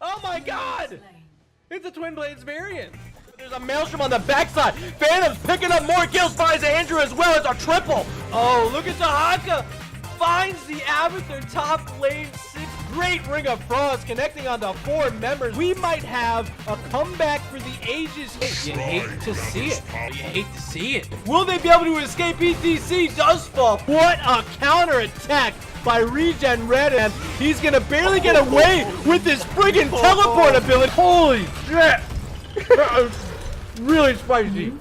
Oh my god! It's a Twin Blades variant. There's a Maelstrom on the backside. Phantom's picking up more kills, finds Andrew as well. It's a triple. Oh, look at Tahaka. Finds the Abathur top lane 6. Great Ring of Frost connecting onto 4 members. We might have a comeback for the ages. You hate to see it. You hate to see it. Will they be able to escape? ETC does fall. What a counter attack by Regen Red, and he's gonna barely get away with his friggin' teleport ability. Holy shit! That was really spicy.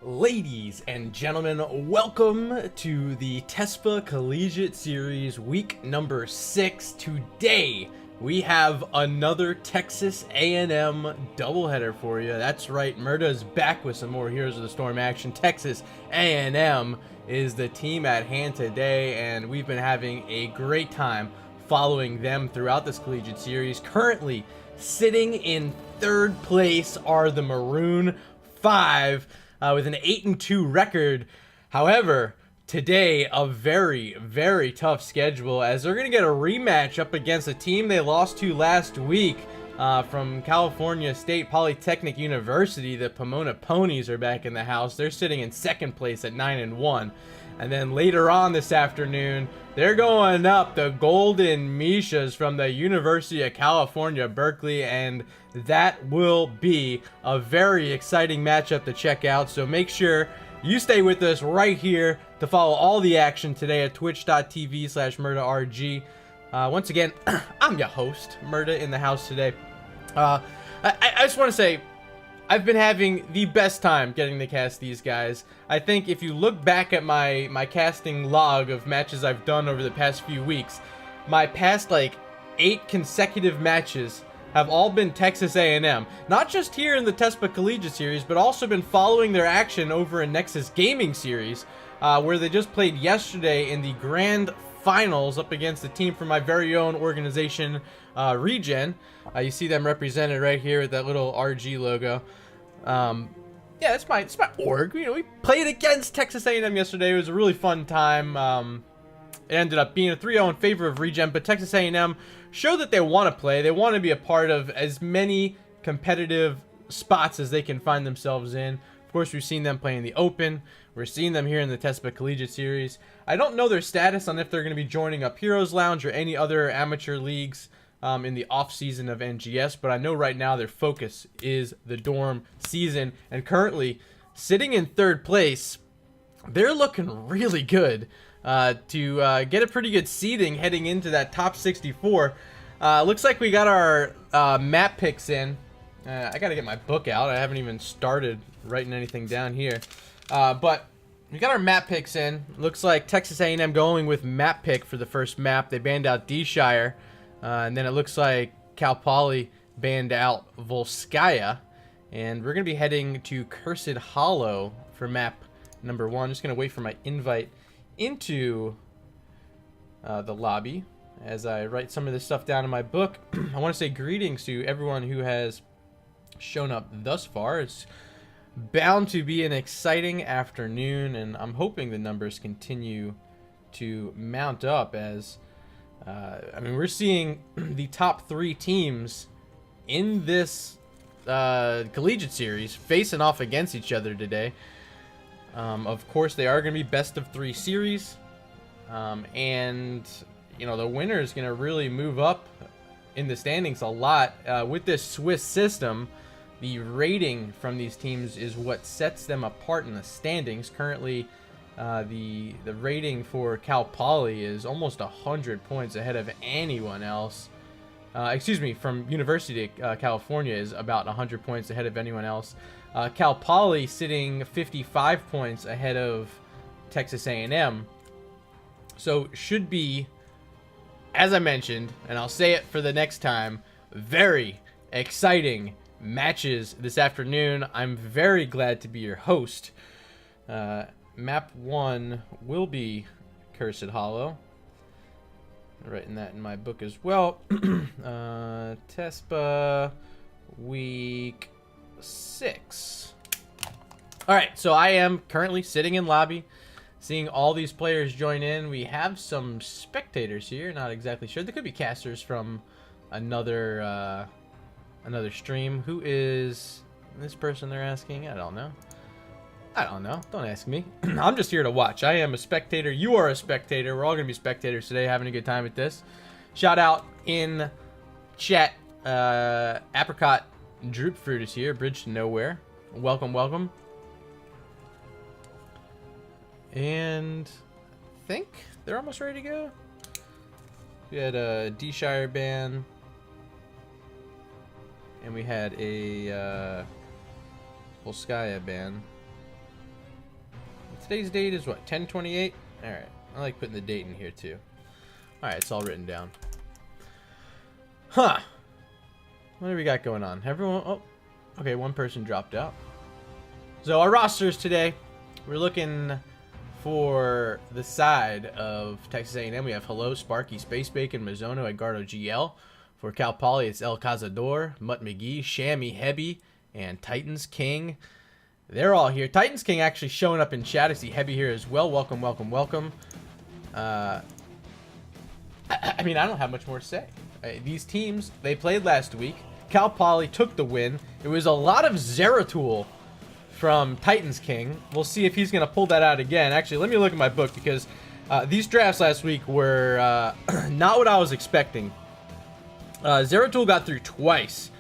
Ladies and gentlemen, welcome to the Tespa Collegiate Series week number 6. Today we have another Texas A&M doubleheader for you. That's right, Murda's back with some more Heroes of the Storm action. Texas A&M is the team at hand today, and we've been having a great time following them throughout this collegiate series. Currently sitting in 3rd place are the Maroon 5 with an 8-2 record. However, today, a very, very tough schedule as they're going to get a rematch up against a team they lost to last week from California State Polytechnic University. The Pomona Ponies are back in the house. They're sitting in 2nd place at 9-1. And then later on this afternoon, they're going up the Golden Mishas from the University of California, Berkeley, and that will be a very exciting matchup to check out. So make sure you stay with us right here to follow all the action today at twitch.tv/MurdaRG. Once again, I'm your host, Murda, in the house today. I just want to say, I've been having the best time getting to cast these guys. I think if you look back at my casting log of matches I've done over the past few weeks, my past like 8 consecutive matches have all been Texas A&M. Not just here in the Tespa Collegiate Series, but also been following their action over in Nexus Gaming Series, where they just played yesterday in the Grand Finals up against the team from my very own organization, Regen. You see them represented right here with that little RG logo. Yeah, it's my org. You know, we played against Texas A&M yesterday. It was a really fun time. It ended up being a 3-0 in favor of Regen, but Texas A&M showed that they want to play. They want to be a part of as many competitive spots as they can find themselves in. Of course, we've seen them play in the Open. We're seeing them here in the Tespa Collegiate Series. I don't know their status on if they're going to be joining up Heroes Lounge or any other amateur leagues in the off-season of NGS, but I know right now their focus is the dorm season, and currently sitting in 3rd place, they're looking really good to get a pretty good seeding heading into that top 64. Looks like we got our map picks in. I gotta get my book out. I haven't even started writing anything down here, but we got our map picks in. Looks like Texas A&M going with map pick for the first map. They banned out D-Shire. And then it looks like Cal Poly banned out Volskaya. And we're going to be heading to Cursed Hollow for map number 1. Just going to wait for my invite into the lobby as I write some of this stuff down in my book. I want to say greetings to everyone who has shown up thus far. It's bound to be an exciting afternoon, and I'm hoping the numbers continue to mount up as... I mean, we're seeing the top 3 teams in this collegiate series facing off against each other today. Of course, they are going to be best of 3 series. And, you know, the winner is going to really move up in the standings a lot. With this Swiss system, the rating from these teams is what sets them apart in the standings. Currently, the rating for Cal Poly is almost 100 points ahead of anyone else. Excuse me, from University of California is about 100 points ahead of anyone else. Cal Poly sitting 55 points ahead of Texas A&M. So should be, as I mentioned, and I'll say it for the next time, very exciting matches this afternoon. I'm very glad to be your host. Map 1 will be Cursed Hollow. I'm writing that in my book as well. Tespa Week 6. All right, so I am currently sitting in lobby, seeing all these players join in. We have some spectators here. Not exactly sure. There could be casters from another another stream. Who is this person they're asking? I don't know. I don't know. Don't ask me. I'm just here to watch. I am a spectator. You are a spectator. We're all going to be spectators today, having a good time at this. Shout out in chat. Apricot Droop Fruit is here. Bridge to Nowhere. Welcome, welcome. And I think they're almost ready to go. We had a D-Shire ban. And we had a Volskaya ban. Today's date is what, 10/28? Alright, I like putting the date in here too. Alright, it's all written down. Huh. What do we got going on? Everyone, oh, okay, one person dropped out. So our rosters today, we're looking for the side of Texas A&M. We have Hello, Sparky, Space Bacon, Mizono, Edgardo GL. For Cal Poly, it's El Cazador, Mutt McGee, Shammy, Hebby, and Titans King. They're all here. Titans King actually showing up in chat. I see Hebby here as well. Welcome, welcome, welcome. I mean, I don't have much more to say. These teams, they played last week. Cal Poly took the win. It was a lot of Zeratul from Titans King. We'll see if he's going to pull that out again. Actually, let me look at my book because these drafts last week were not what I was expecting. Zeratul got through twice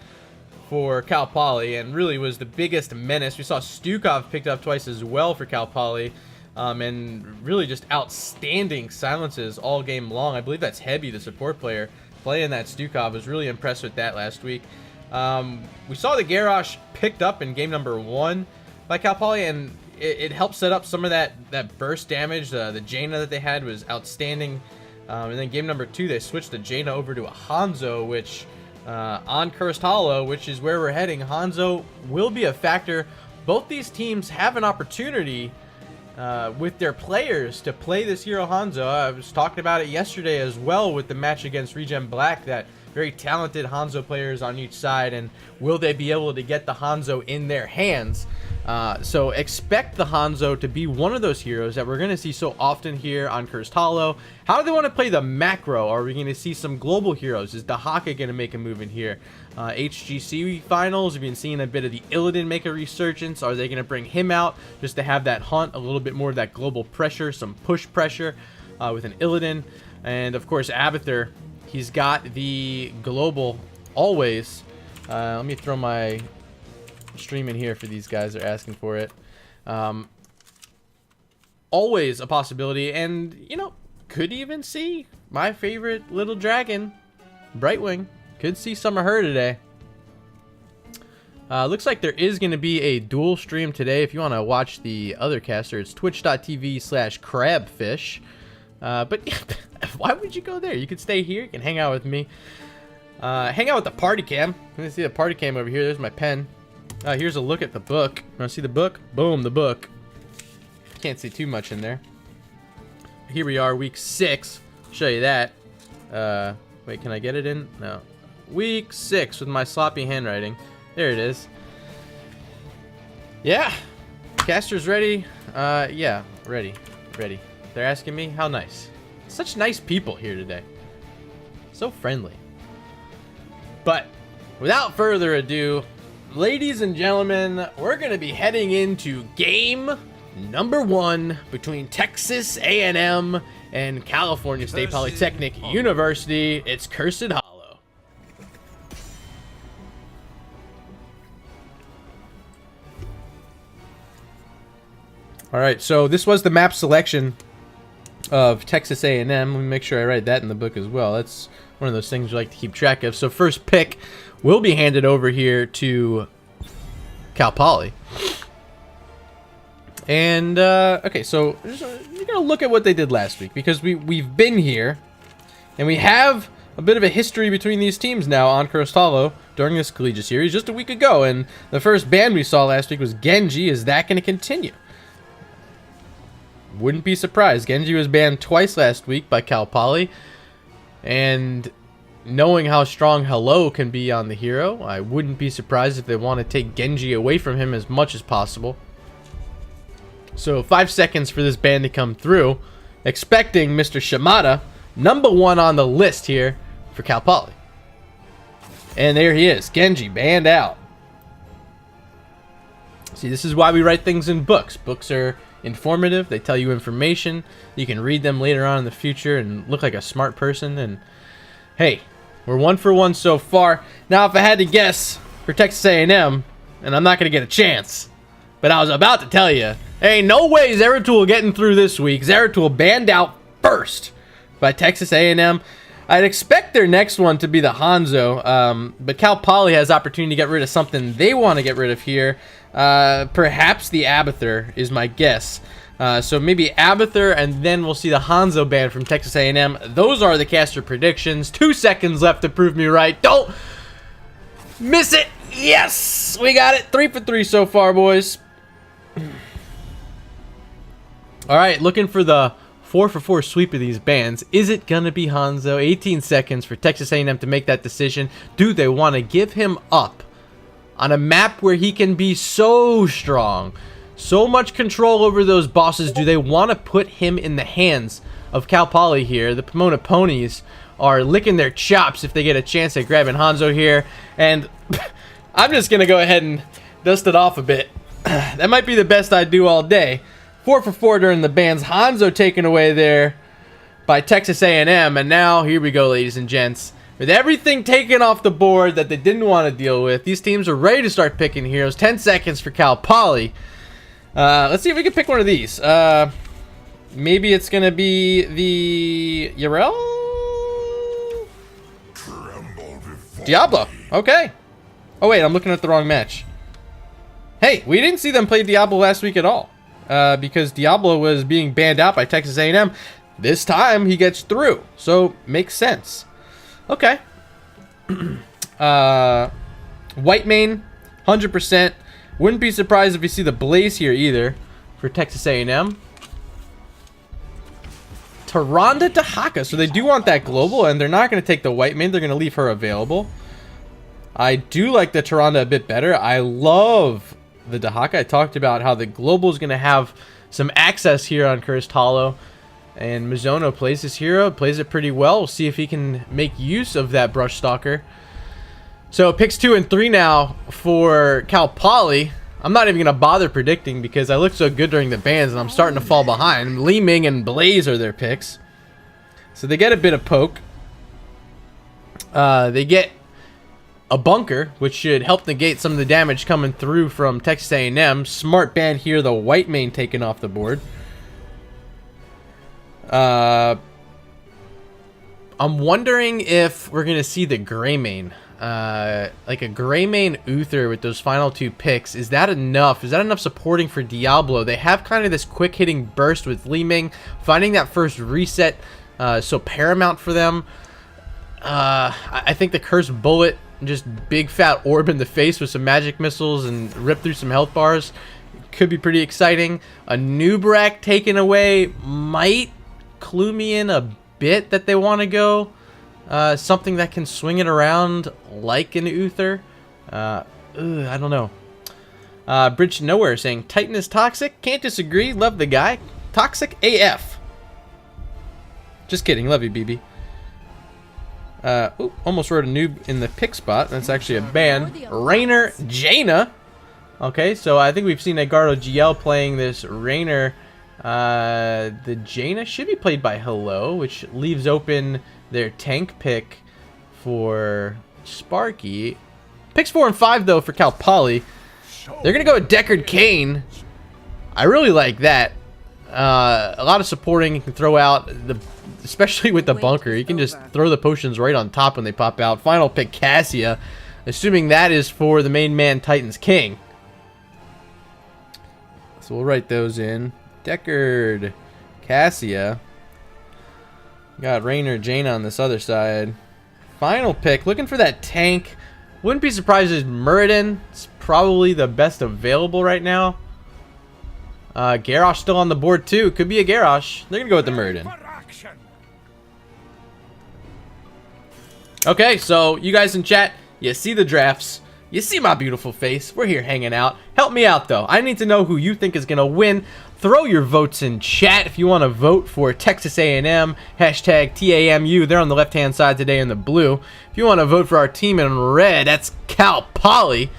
for Cal Poly and really was the biggest menace. We saw Stukov picked up twice as well for Cal Poly, and really just outstanding silences all game long. I believe that's Hebby, the support player, playing that Stukov. Was really impressed with that last week. We saw the Garrosh picked up in game number 1 by Cal Poly, and it helped set up some of that burst damage. The Jaina that they had was outstanding. And then game number 2, they switched the Jaina over to a Hanzo, which on Cursed Hollow, which is where we're heading, Hanzo will be a factor. Both these teams have an opportunity with their players to play this hero Hanzo. I was talking about it yesterday as well with the match against Regen Black, that very talented Hanzo players on each side, and will they be able to get the Hanzo in their hands? So expect the Hanzo to be one of those heroes that we're going to see so often here on Cursed Hollow. How do they want to play the macro? Are we going to see some global heroes? Is Dahaka going to make a move in here? HGC finals, we've been seeing a bit of the Illidan make a resurgence. Are they going to bring him out just to have that hunt, a little bit more of that global pressure, some push pressure with an Illidan? And of course, Abathur, he's got the global always. Let me throw my stream in here for these guys that are asking for it. Always a possibility, and you know, could even see my favorite little dragon, Brightwing. Could see some of her today. Looks like there is going to be a dual stream today. If you want to watch the other caster, it's twitch.tv/crabfish. But why would you go there? You could stay here. You can hang out with me. Hang out with the party cam. Let me see the party cam over here. There's my pen. Here's a look at the book. Want to see the book? Boom, the book. Can't see too much in there. Here we are, week 6. Show you that. Wait, can I get it in? No. Week 6 with my sloppy handwriting. There it is. Yeah. Caster's ready. Yeah, ready. Ready. They're asking me? How nice. Such nice people here today. So friendly. But without further ado, ladies and gentlemen, we're going to be heading into game number 1 between Texas A&M and California State Polytechnic University. It's Cursed Hollow. All right, so this was the map selection of Texas A&M. Let me make sure I write that in the book as well. That's one of those things you like to keep track of. So first pick will be handed over here to Cal Poly. And, okay, so you're going to look at what they did last week, because we've been here, and we have a bit of a history between these teams now on Cursed Hollow during this collegiate series just a week ago. And the first ban we saw last week was Genji. Is that going to continue? Wouldn't be surprised. Genji was banned twice last week by Cal Poly, and knowing how strong Hello can be on the hero, I wouldn't be surprised if they want to take Genji away from him as much as possible. So 5 seconds for this ban to come through. Expecting Mr. Shimada, #1 on the list here for Cal Poly. And there he is, Genji, banned out. See, this is why we write things in books. Books are informative. They tell you information. You can read them later on in the future and look like a smart person. And hey, we're 1 for 1 so far. Now, if I had to guess for Texas A&M, and I'm not going to get a chance, but I was about to tell you, there ain't no way Zeratul getting through this week. Zeratul banned out first by Texas A&M. I'd expect their next one to be the Hanzo, but Cal Poly has opportunity to get rid of something they want to get rid of here. Perhaps the Abathur is my guess. So maybe Abathur, and then we'll see the Hanzo ban from Texas A&M. Those are the caster predictions. 2 seconds left to prove me right. Don't miss it. Yes, we got it. 3 for 3 so far, boys. All right, looking for the 4 for 4 sweep of these bans. Is it gonna be Hanzo? 18 seconds for Texas A&M to make that decision. Do they want to give him up on a map where he can be so strong, so much control over those bosses? Do they want to put him in the hands of Cal Poly here? The Pomona Ponies are licking their chops if they get a chance at grabbing Hanzo here. And I'm just gonna go ahead and dust it off a bit. That might be the best I do all day. 4 for 4 during the bans. Hanzo taken away there by Texas A&M. And now, here we go, ladies and gents. With everything taken off the board that they didn't want to deal with, these teams are ready to start picking heroes. 10 seconds for Cal Poly. Let's see if we can pick one of these. Maybe it's going to be the Yarel? Diablo. Okay. Oh, wait, I'm looking at the wrong match. Hey, we didn't see them play Diablo last week at all. Because Diablo was being banned out by Texas A&M. This time he gets through, so makes sense. Okay. White main, 100%. Wouldn't be surprised if you see the Blaze here either for Texas A&M. Tyrande Dahaka, so they do want that global, and they're not going to take the white main. They're going to leave her available. I do like the Tyrande a bit better. I love the Dahaka. I talked about how the global is going to have some access here on Cursed Hollow, and Mizono plays this hero, plays it pretty well. We'll see if he can make use of that Brush Stalker. So picks 2 and 3 now for Cal Poly. I'm not even going to bother predicting because I looked so good during the bans and I'm starting to fall behind. Li Ming and Blaze are their picks, so they get a bit of poke. They get a bunker, which should help negate some of the damage coming through from Texas A&M. Smart ban here, the white main taken off the board. I'm wondering if we're going to see the gray main. Like a gray main Uther with those final 2 picks. Is that enough? Is that enough supporting for Diablo? They have kind of this quick hitting burst with Li Ming. Finding that first reset so paramount for them. I think the Cursed Bullet, just big fat orb in the face with some magic missiles and rip through some health bars, could be pretty exciting. A Nubrak taken away might clue me in a bit that they want to go something that can swing it around like an Uther. I don't know. Bridge to Nowhere saying Titan is toxic. Can't disagree. Love the guy. Toxic AF. Just kidding. Love you, BB. Almost wrote a noob in the pick spot. That's actually a ban. Rainer Jaina. Okay, so I think we've seen Edgardo GL playing this Rainer. The Jaina should be played by Hello, which leaves open their tank pick for Sparky. Picks 4 and 5, though, for Cal Poly. They're going to go with Deckard Cain. I really like that. A lot of supporting. You can throw out the... Especially with the bunker, you can just throw the potions right on top when they pop out. Final pick, Cassia. Assuming that is for the main man, Titan's King. So we'll write those in. Deckard, Cassia. Got Rainer, Jaina on this other side. Final pick, looking for that tank. Wouldn't be surprised if Muradin. It's probably the best available right now. Garrosh still on the board too. Could be a Garrosh. They're going to go with the Muradin. Okay, so you guys in chat, you see the drafts. You see my beautiful face. We're here hanging out. Help me out, though. I need to know who you think is going to win throw your votes in chat if you want to vote for Texas A&M, hashtag TAMU. They're on the left-hand side today in the blue. If you want to vote for our team in red, that's Cal Poly. I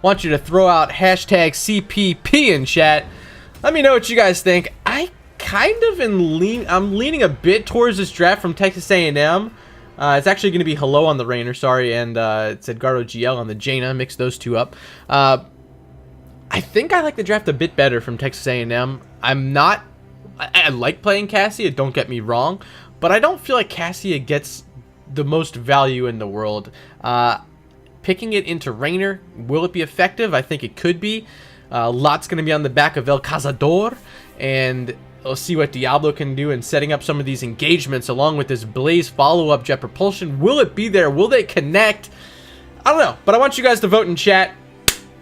want you to throw out hashtag CPP in chat. Let me know what you guys think. I kind of I'm leaning a bit towards this draft from Texas A&M. It's actually going to be Hello on the Rainer, sorry, and it's Edgardo GL on the Jaina. Mix those two up. I think I like the draft a bit better from Texas A&M. I like playing Cassia, don't get me wrong, but I don't feel like Cassia gets the most value in the world. Picking it into Rainer, will it be effective? I think it could be. Lots going to be on the back of El Cazador, and we'll see what Diablo can do in setting up some of these engagements along with this Blaze follow-up jet propulsion. Will it be there? Will they connect? I don't know, but I want you guys to vote in chat.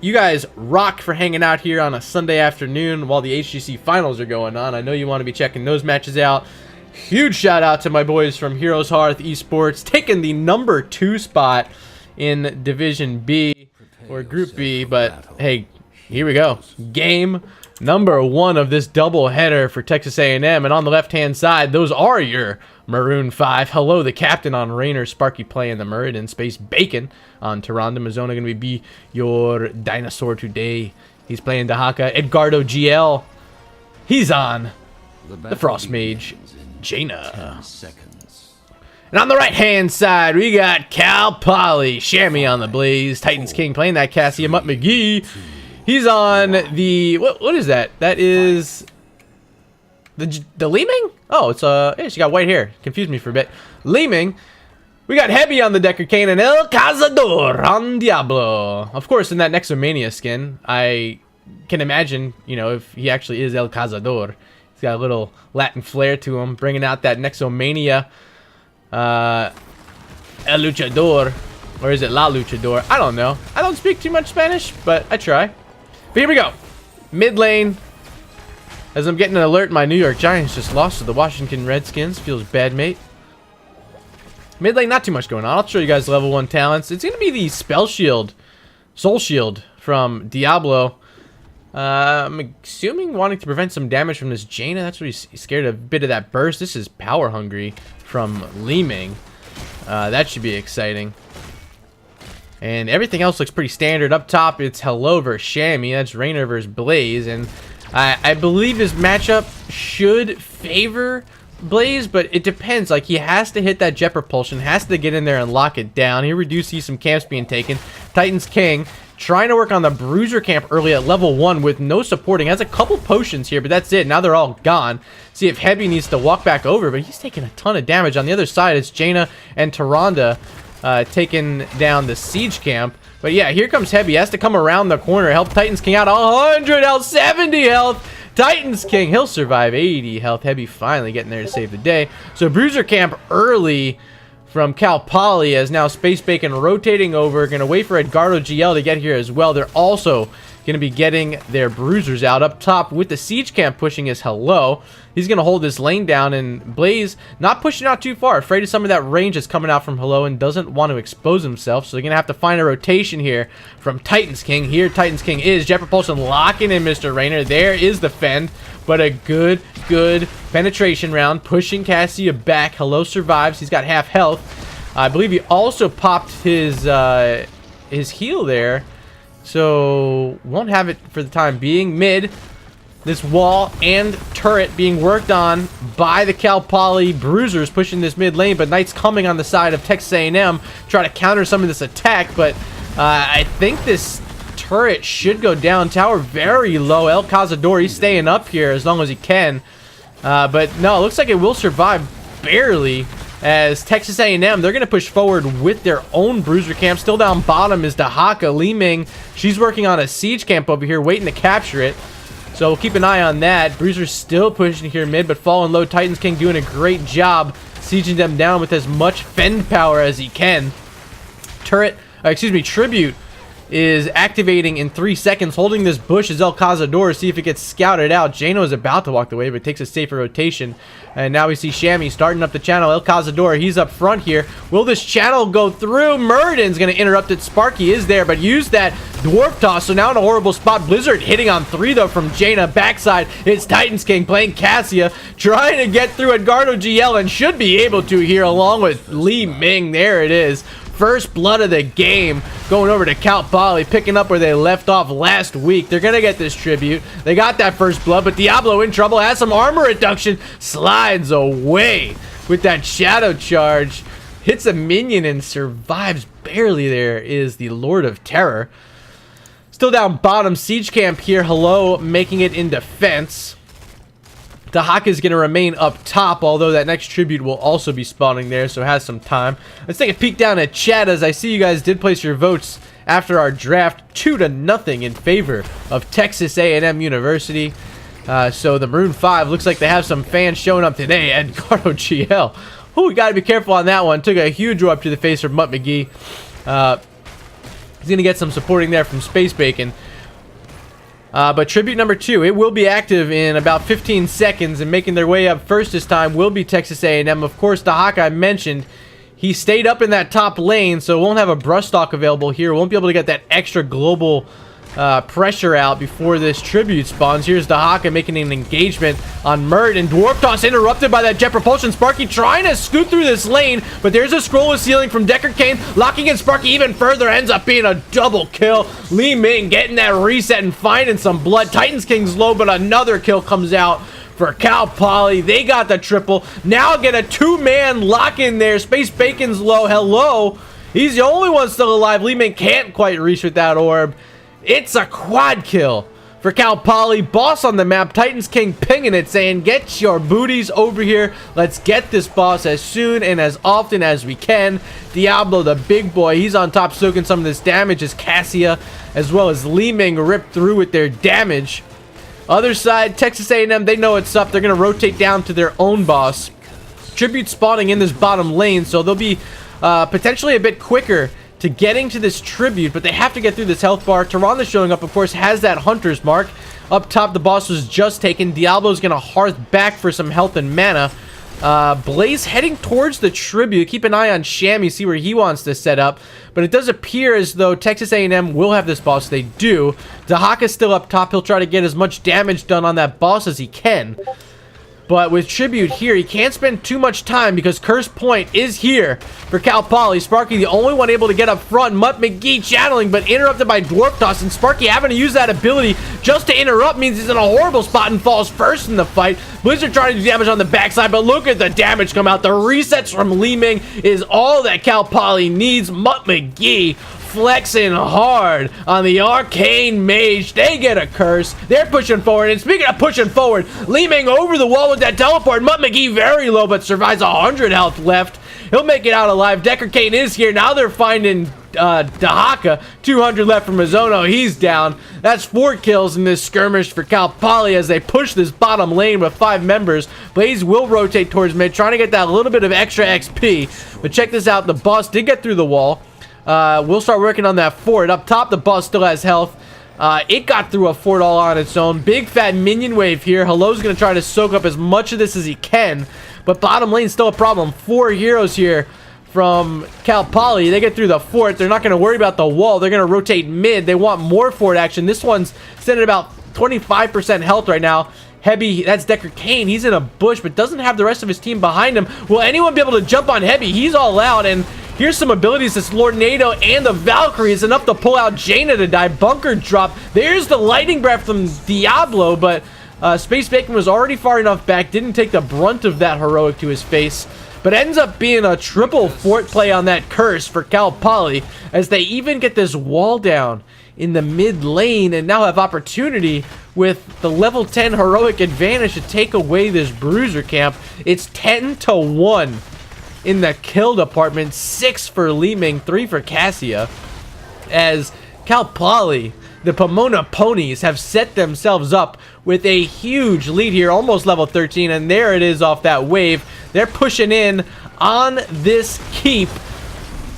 You guys rock for hanging out here on a Sunday afternoon while the HGC finals are going on. I know you want to be checking those matches out. Huge shout out to my boys from Heroes Hearth Esports, taking the number 2 spot in Division B or Group B. But hey, here we go. Game number 1 of this double header for Texas A&M. And on the left-hand side, those are your Maroon 5. Hello, the captain on Rainer, Sparky playing the Meridian, Space Bacon on Tyrande. Mazzona going to be your dinosaur today. He's playing Dahaka. Edgardo GL, he's on the Frost Mage, Jaina. And on the right-hand side, we got Cal Poly, Shammy on the Blaze, Titans King playing that Cassia, Mutt McGee. He's on the, what is that? That is the Leeming? Oh, it's yeah, she got white hair. Confused me for a bit. Leeming. We got Heavy on the Decker Cane and El Cazador on Diablo. Of course, in that Nexomania skin, I can imagine, you know, if he actually is El Cazador. He's got a little Latin flair to him, bringing out that Nexomania El Luchador. Or is it La Luchador? I don't know. I don't speak too much Spanish, but I try. But here we go. Mid lane. As I'm getting an alert, my New York Giants just lost to the Washington Redskins. Feels bad, mate. Mid lane, not too much going on. I'll show you guys level 1 talents. It's going to be the Spell Shield, Soul Shield from Diablo. I'm assuming wanting to prevent some damage from this Jaina. That's what he's scared of. A bit of that burst. This is Power Hungry from Leeming. That should be exciting. And everything else looks pretty standard. Up top, it's Hello versus Shammy. That's Rainer versus Blaze. And I believe his matchup should favor Blaze, but it depends. Like, he has to hit that jet propulsion, has to get in there and lock it down. Here we do see some camps being taken. Titans King trying to work on the Bruiser camp early at level 1 with no supporting. Has a couple potions here, but that's it. Now they're all gone. See if Heavy needs to walk back over, but he's taking a ton of damage. On the other side, it's Jaina and Tyrande taking down the siege camp. But yeah, here comes Heavy. He has to come around the corner, help Titans King out. 100 health, 70 health. Titans King, he'll survive. 80 health. Heavy finally getting there to save the day. So Bruiser camp early from Cal Poly, as now Space Bacon rotating over. Going to wait for Edgardo GL to get here as well. They're also going to be getting their Bruisers out. Up top with the siege camp pushing his Hello. He's going to hold this lane down, and Blaze not pushing out too far. Afraid of some of that range that's coming out from Hello and doesn't want to expose himself. So they're going to have to find a rotation here from Titans King. Here Titans King is. Jet Propulsion locking in Mr. Rainer. There is the fend, but a good penetration round. Pushing Cassia back. Hello survives. He's got half health. I believe he also popped his heal there. So won't have it for the time being. Mid, this wall and turret being worked on by the Cal Poly Bruisers pushing this mid lane, but Knight's coming on the side of Texas A&M try to counter some of this attack. But I think this turret should go down. Tower very low. El Cazador, he's staying up here as long as he can, but no, it looks like it will survive barely. As Texas A&M, they're going to push forward with their own Bruiser camp. Still down bottom is Dahaka. Leeming, she's working on a siege camp over here, waiting to capture it. So we'll keep an eye on that. Bruiser's still pushing here mid, but falling low. Titans King doing a great job sieging them down with as much fend power as he can. Tribute is activating in 3 seconds. Holding this bush is El Cazador. See if it gets scouted out. Jano is about to walk the way, but takes a safer rotation. And now we see Shammy starting up the channel. El Cazador, he's up front here. Will this channel go through? Murden's going to interrupt it. Sparky is there, but use that dwarf toss. So now in a horrible spot. Blizzard hitting on 3, though, from Jaina. Backside, it's Titans King playing Cassia. Trying to get through Edgardo GL and should be able to here along with Li Ming. There it is. First blood of the game going over to Cal Poly, picking up where they left off last week. They're going to get this tribute. They got that first blood, but Diablo in trouble. Has some armor reduction. Slides away with that shadow charge. Hits a minion and survives barely. There is the Lord of Terror. Still down bottom. Siege Camp here. Hello, making it in defense. Dahaka is going to remain up top, although that next tribute will also be spawning there, so has some time. Let's take a peek down at chat, as I see you guys did place your votes after our draft 2-0 in favor of Texas A&M University. So the Maroon 5 looks like they have some fans showing up today. Edgardo GL. Oh, we got to be careful on that one. Took a huge row up to the face from Mutt McGee. He's going to get some supporting there from Space Bacon. But tribute number 2, it will be active in about 15 seconds, and making their way up first this time will be Texas A&M. Of course, Dahaka, I mentioned, he stayed up in that top lane, so won't have a brush stock available here. Won't be able to get that extra global pressure out before this tribute spawns. Here's Dahaka making an engagement on Mert, and Dwarf Toss interrupted by that jet propulsion. Sparky trying to scoot through this lane, but there's a scroll with ceiling from Decker Kane, locking in Sparky even further. Ends up being a double kill. Li Ming getting that reset and finding some blood. Titans King's low, but another kill comes out for Cal Poly. They got the triple. Now get a 2-man lock in there. Space Bacon's low. Hello. He's the only one still alive. Li Ming can't quite reach with that orb. It's a quad kill for Cal Poly. Boss on the map. Titans King pinging it, saying, get your booties over here. Let's get this boss as soon and as often as we can. Diablo, the big boy, he's on top soaking some of this damage as Cassia, as well as Li Ming, ripped through with their damage. Other side, Texas A&M, they know it's up. They're going to rotate down to their own boss. Tribute spawning in this bottom lane, so they'll be potentially a bit quicker to getting to this tribute, but they have to get through this health bar. Tyrande showing up, of course, has that hunter's mark. Up top, the boss was just taken. Diablo's gonna hearth back for some health and mana. Blaze heading towards the tribute. Keep an eye on Shammy, see where he wants to set up. But it does appear as though Texas A&M will have this boss. They do. Dahaka's still up top. He'll try to get as much damage done on that boss as he can. But with tribute here, he can't spend too much time because Curse Point is here for Cal Poly. Sparky, the only one able to get up front. Mutt McGee channeling, but interrupted by Dwarf Toss. And Sparky having to use that ability just to interrupt means he's in a horrible spot and falls first in the fight. Blizzard trying to do damage on the backside, but look at the damage come out. The resets from Li Ming is all that Cal Poly needs. Mutt McGee flexing hard on the Arcane Mage. They get a curse. They're pushing forward. And speaking of pushing forward, Li Ming over the wall with that teleport. Mutt McGee very low, but survives 100 health left. He'll make it out alive. Decker Kane is here. Now they're finding Dahaka. 200 left from Mizono. He's down. That's 4 kills in this skirmish for Cal Poly as they push this bottom lane with 5 members. Blaze will rotate towards mid, trying to get that little bit of extra XP. But check this out. The boss did get through the wall. We'll start working on that fort. Up top, the boss still has health. It got through a fort all on its own. Big fat minion wave here. Hello's going to try to soak up as much of this as he can. But bottom lane's still a problem. 4 heroes here from Cal Poly. They get through the fort. They're not going to worry about the wall. They're going to rotate mid. They want more fort action. This one's sitting at about 25% health right now. Hebby, that's Decker Kane. He's in a bush, but doesn't have the rest of his team behind him. Will anyone be able to jump on Hebby? He's all out, and here's some abilities. This Lord NATO and the Valkyrie is enough to pull out Jaina to die. Bunker drop. There's the lightning breath from Diablo, but Space Bacon was already far enough back. Didn't take the brunt of that heroic to his face, but ends up being a triple fort play on that curse for Cal Poly, as they even get this wall down in the mid lane and now have opportunity with the level 10 heroic advantage to take away this bruiser camp. It's 10-1 in the kill department. 6 for Li Ming, 3 for Cassia, as Cal Poly, the Pomona Ponies, have set themselves up with a huge lead here, almost level 13, and there it is off that wave. They're pushing in on this keep.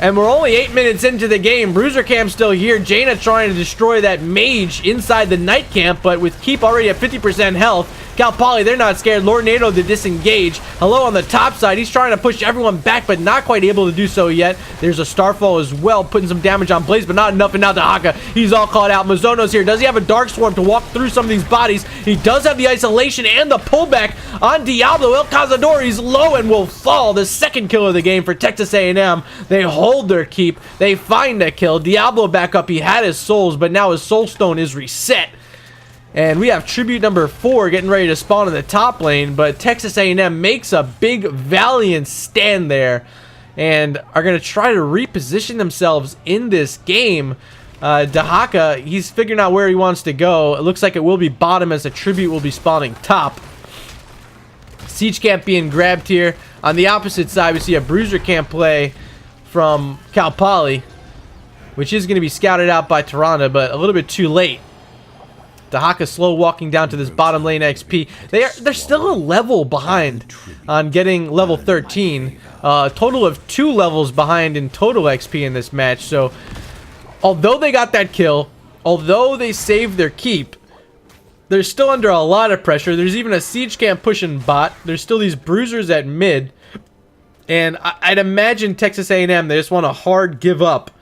And we're only 8 minutes into the game. Bruiser Camp's still here. Jaina trying to destroy that mage inside the night camp, but with Keep already at 50% health. Cal Poly, they're not scared. Lord Nato to disengage. Hello on the top side. He's trying to push everyone back, but not quite able to do so yet. There's a Starfall as well, putting some damage on Blaze, but not enough. And now Dahaka, he's all caught out. Mizono's here. Does he have a Dark Swarm to walk through some of these bodies? He does have the isolation and the pullback on Diablo. El Cazador, he's low and will fall. The second kill of the game for Texas A&M. They hold their keep. They find a kill. Diablo back up. He had his souls, but now his soul stone is reset. And we have Tribute number 4 getting ready to spawn in the top lane, but Texas A&M makes a big, valiant stand there and are going to try to reposition themselves in this game. Dahaka, he's figuring out where he wants to go. It looks like it will be bottom as the Tribute will be spawning top. Siege Camp being grabbed here. On the opposite side, we see a Bruiser Camp play from Cal Poly, which is going to be scouted out by Tyrande, but a little bit too late. Dahaka slow walking down to this bottom lane XP. They're still a level behind on getting level 13. Total of 2 levels behind in total XP in this match. So, although they got that kill, although they saved their keep, they're still under a lot of pressure. There's even a Siege Camp pushing bot. There's still these bruisers at mid. And I'd imagine Texas A&M, they just want to hard give up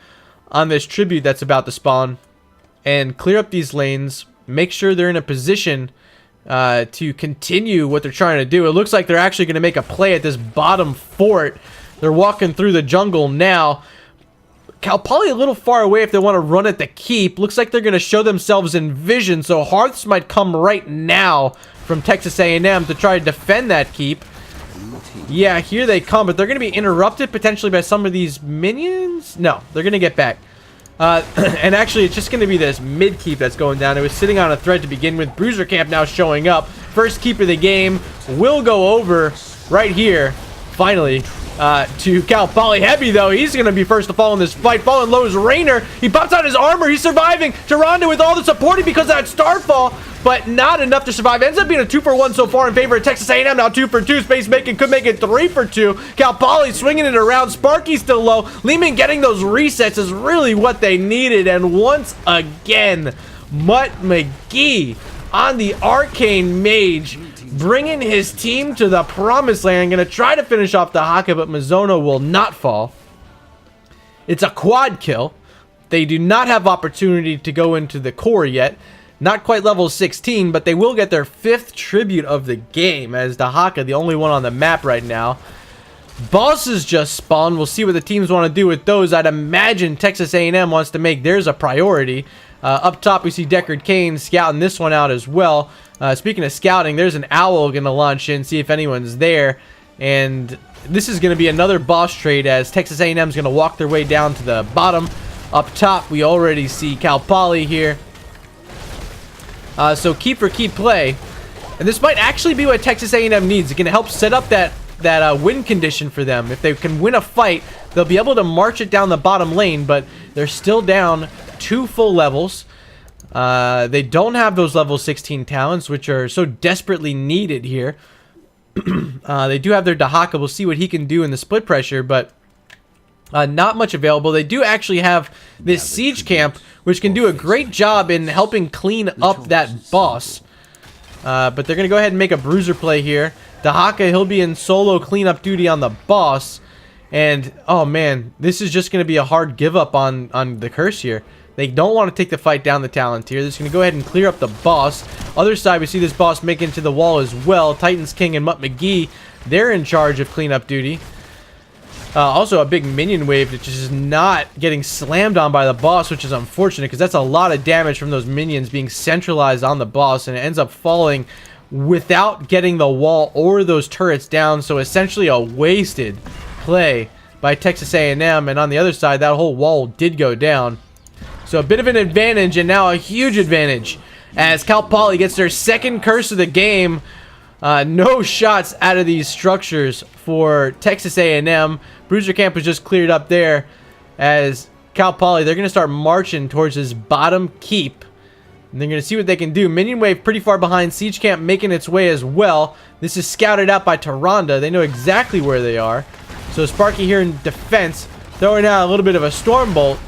on this Tribute that's about to spawn and clear up these lanes. Make sure they're in a position to continue what they're trying to do. It looks like they're actually going to make a play at this bottom fort. They're walking through the jungle now. Cal Poly a little far away if they want to run at the keep. Looks like they're going to show themselves in vision, so Hearths might come right now from Texas A&M to try to defend that keep. Yeah, here they come, but they're going to be interrupted potentially by some of these minions. No, they're going to get back. And actually, it's just going to be this mid keep that's going down. It was sitting on a thread to begin with. Bruiser Camp now showing up. First keep of the game will go over right here, finally, to Cal Poly. Heavy, though, he's going to be first to fall in this fight. Falling low is Rainer. He pops out his armor. He's surviving. Tyrande with all the supporting because of that Starfall, but not enough to survive. Ends up being a 2-for-1 so far in favor of Texas A&M. Now 2-for-2. Space Bacon could make it 3-for-2. Cal Poly swinging it around. Sparky's still low. Lehman getting those resets is really what they needed. And once again, Mutt McGee on the Arcane Mage, bringing his team to the promised land. Going to try to finish off the Haka, but Mizono will not fall. It's a quad kill. They do not have opportunity to go into the core yet. Not quite level 16, but they will get their 5th tribute of the game as Dahaka, the only one on the map right now. Bosses just spawned. We'll see what the teams want to do with those. I'd imagine Texas A&M wants to make theirs a priority. Up top, we see Deckard Cain scouting this one out as well. Speaking of scouting, there's an owl going to launch in, see if anyone's there. And this is going to be another boss trade as Texas A&M is going to walk their way down to the bottom. Up top, we already see Cal Poly here. So keep for keep play, and this might actually be what Texas A&M needs. It can help set up that win condition for them. If they can win a fight, they'll be able to march it down the bottom lane, but they're still down 2 full levels. They don't have those level 16 talents, which are so desperately needed here. They do have their Dahaka. We'll see what he can do in the split pressure, but not much available. They do actually have this Siege Camp, which can do a great job in helping clean up that boss. But they're going to go ahead and make a bruiser play here. Dahaka, he'll be in solo cleanup duty on the boss. And, oh man, this is just going to be a hard give up on the curse here. They don't want to take the fight down the talent here. They're just going to go ahead and clear up the boss. Other side, we see this boss make into the wall as well. Titans King and Mutt McGee, they're in charge of cleanup duty. Also, a big minion wave that just is not getting slammed on by the boss, which is unfortunate because that's a lot of damage from those minions being centralized on the boss, and it ends up falling without getting the wall or those turrets down. So essentially a wasted play by Texas A&M, and on the other side, that whole wall did go down. So a bit of an advantage, and now a huge advantage as Cal Poly gets their 2nd curse of the game. No shots out of these structures for Texas A&M. Bruiser Camp was just cleared up there as Cal Poly, they're going to start marching towards this bottom keep. And they're going to see what they can do. Minion Wave pretty far behind. Siege Camp making its way as well. This is scouted out by Tyrande. They know exactly where they are. So Sparky here in defense, throwing out a little bit of a Storm Bolt.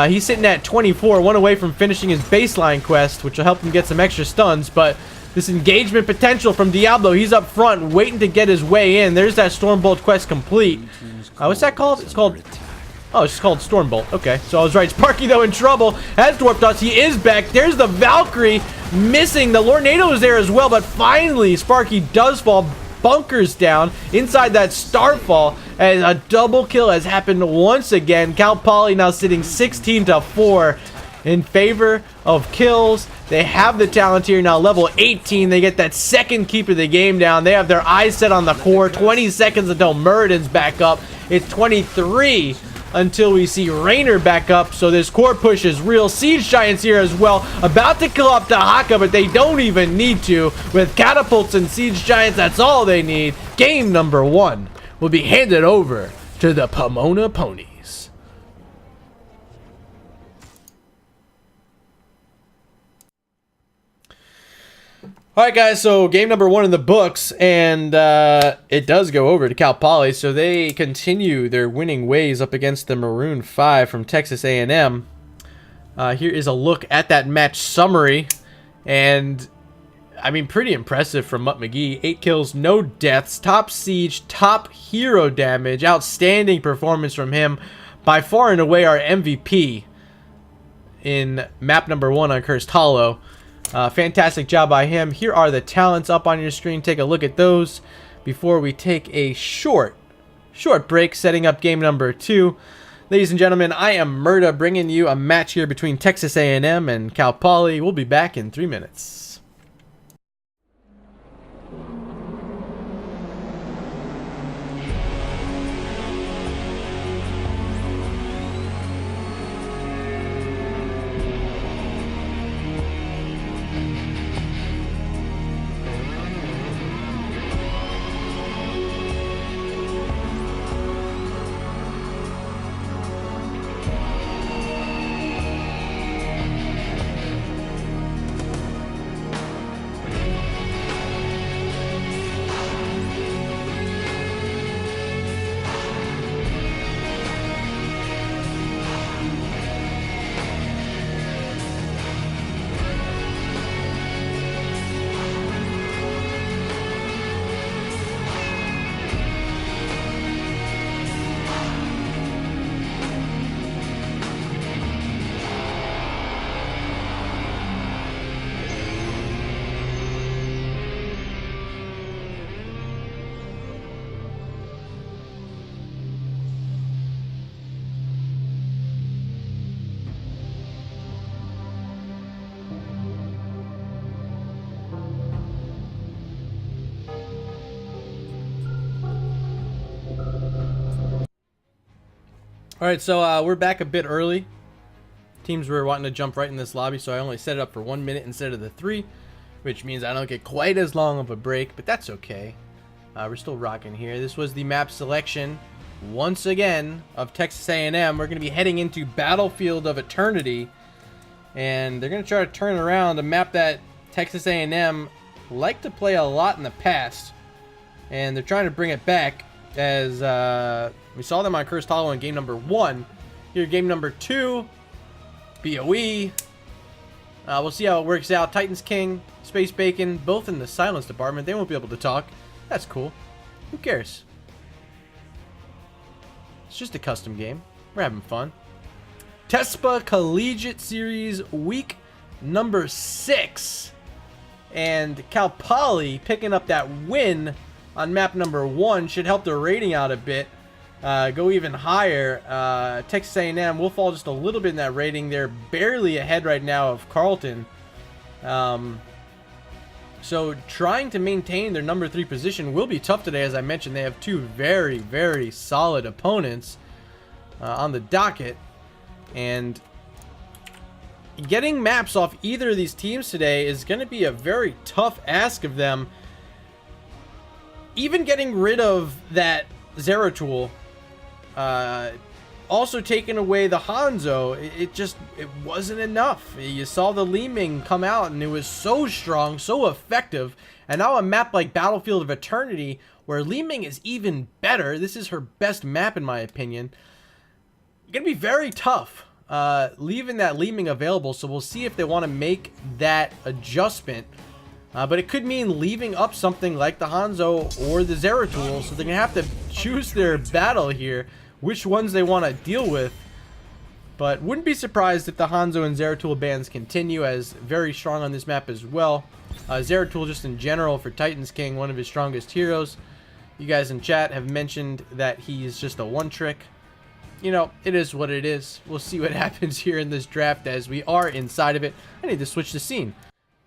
He's sitting at 24, one away from finishing his baseline quest, which will help him get some extra stuns, but this engagement potential from Diablo, he's up front waiting to get his way in. There's that Storm Bolt quest complete. What's that called? It's called... Oh, it's just called Storm Bolt. Okay, so I was right. Sparky, though, in trouble. Has Dwarf Dust. He is back. There's the Valkyrie missing. The Lornado is there as well, but finally, Sparky does fall. Bunkers down inside that Starfall, and a double kill has happened once again. Cal Poly now sitting 16-4 in favor of kills. They have the talent here now, level 18. They get that second keep of the game down. They have their eyes set on the core. 20 seconds until Muradin's back up. It's 23 until we see Raynor back up, so this core push is real. Siege Giants here as well, about to kill up Tahaka, but they don't even need to. With Catapults and Siege Giants, that's all they need. Game number 1 will be handed over to the Pomona Ponies. Alright guys, so game number 1 in the books, and it does go over to Cal Poly, so they continue their winning ways up against the Maroon 5 from Texas A&M. Here is a look at that match summary, and I mean, pretty impressive from Mutt McGee. 8 kills, no deaths, top siege, top hero damage, outstanding performance from him. By far and away our MVP in map number 1 on Cursed Hollow. Fantastic job by him. Here are the talents up on your screen. Take a look at those before we take a short break, setting up game number 2. Ladies and gentlemen, I am Murda, bringing you a match here between Texas A&M and Cal Poly. We'll be back in 3 minutes. Alright, so we're back a bit early. Teams were wanting to jump right in this lobby, so I only set it up for 1 minute instead of the 3, which means I don't get quite as long of a break, but that's okay. We're still rocking here. This was the map selection, once again, of Texas A&M. We're going to be heading into Battlefield of Eternity, and they're going to try to turn around a map that Texas A&M liked to play a lot in the past, and they're trying to bring it back, as we saw them on Cursed Hollow in game number 1. Here, game number 2, BOE. We'll see how it works out. Titans King, Space Bacon, both in the silence department. They won't be able to talk. That's cool. Who cares? It's just a custom game. We're having fun. Tespa Collegiate Series week number 6. And Cal Poly picking up that win on map number 1 should help their rating out a bit. Go even higher. Texas A&M will fall just a little bit in that rating. They're barely ahead right now of Carleton. So trying to maintain their number 3 position will be tough today. As I mentioned, they have 2 very, very solid opponents on the docket. And getting maps off either of these teams today is going to be a very tough ask of them. Even getting rid of that Zeratul, also taking away the Hanzo, it wasn't enough. You saw the Li Ming come out and it was so strong, so effective. And now a map like Battlefield of Eternity, where Li Ming is even better. This is her best map in my opinion. going to be very tough leaving that Leeming available. So we'll see if they want to make that adjustment. But it could mean leaving up something like the Hanzo or the Zeratul. So they're going to have to choose their battle here, which ones they want to deal with. But wouldn't be surprised if the Hanzo and Zeratul bans continue, as very strong on this map as well. Zeratul just in general for Titans King, one of his strongest heroes. You guys in chat have mentioned that he's just a one trick. You know, it is what it is. We'll see what happens here in this draft as we are inside of it. I need to switch the scene.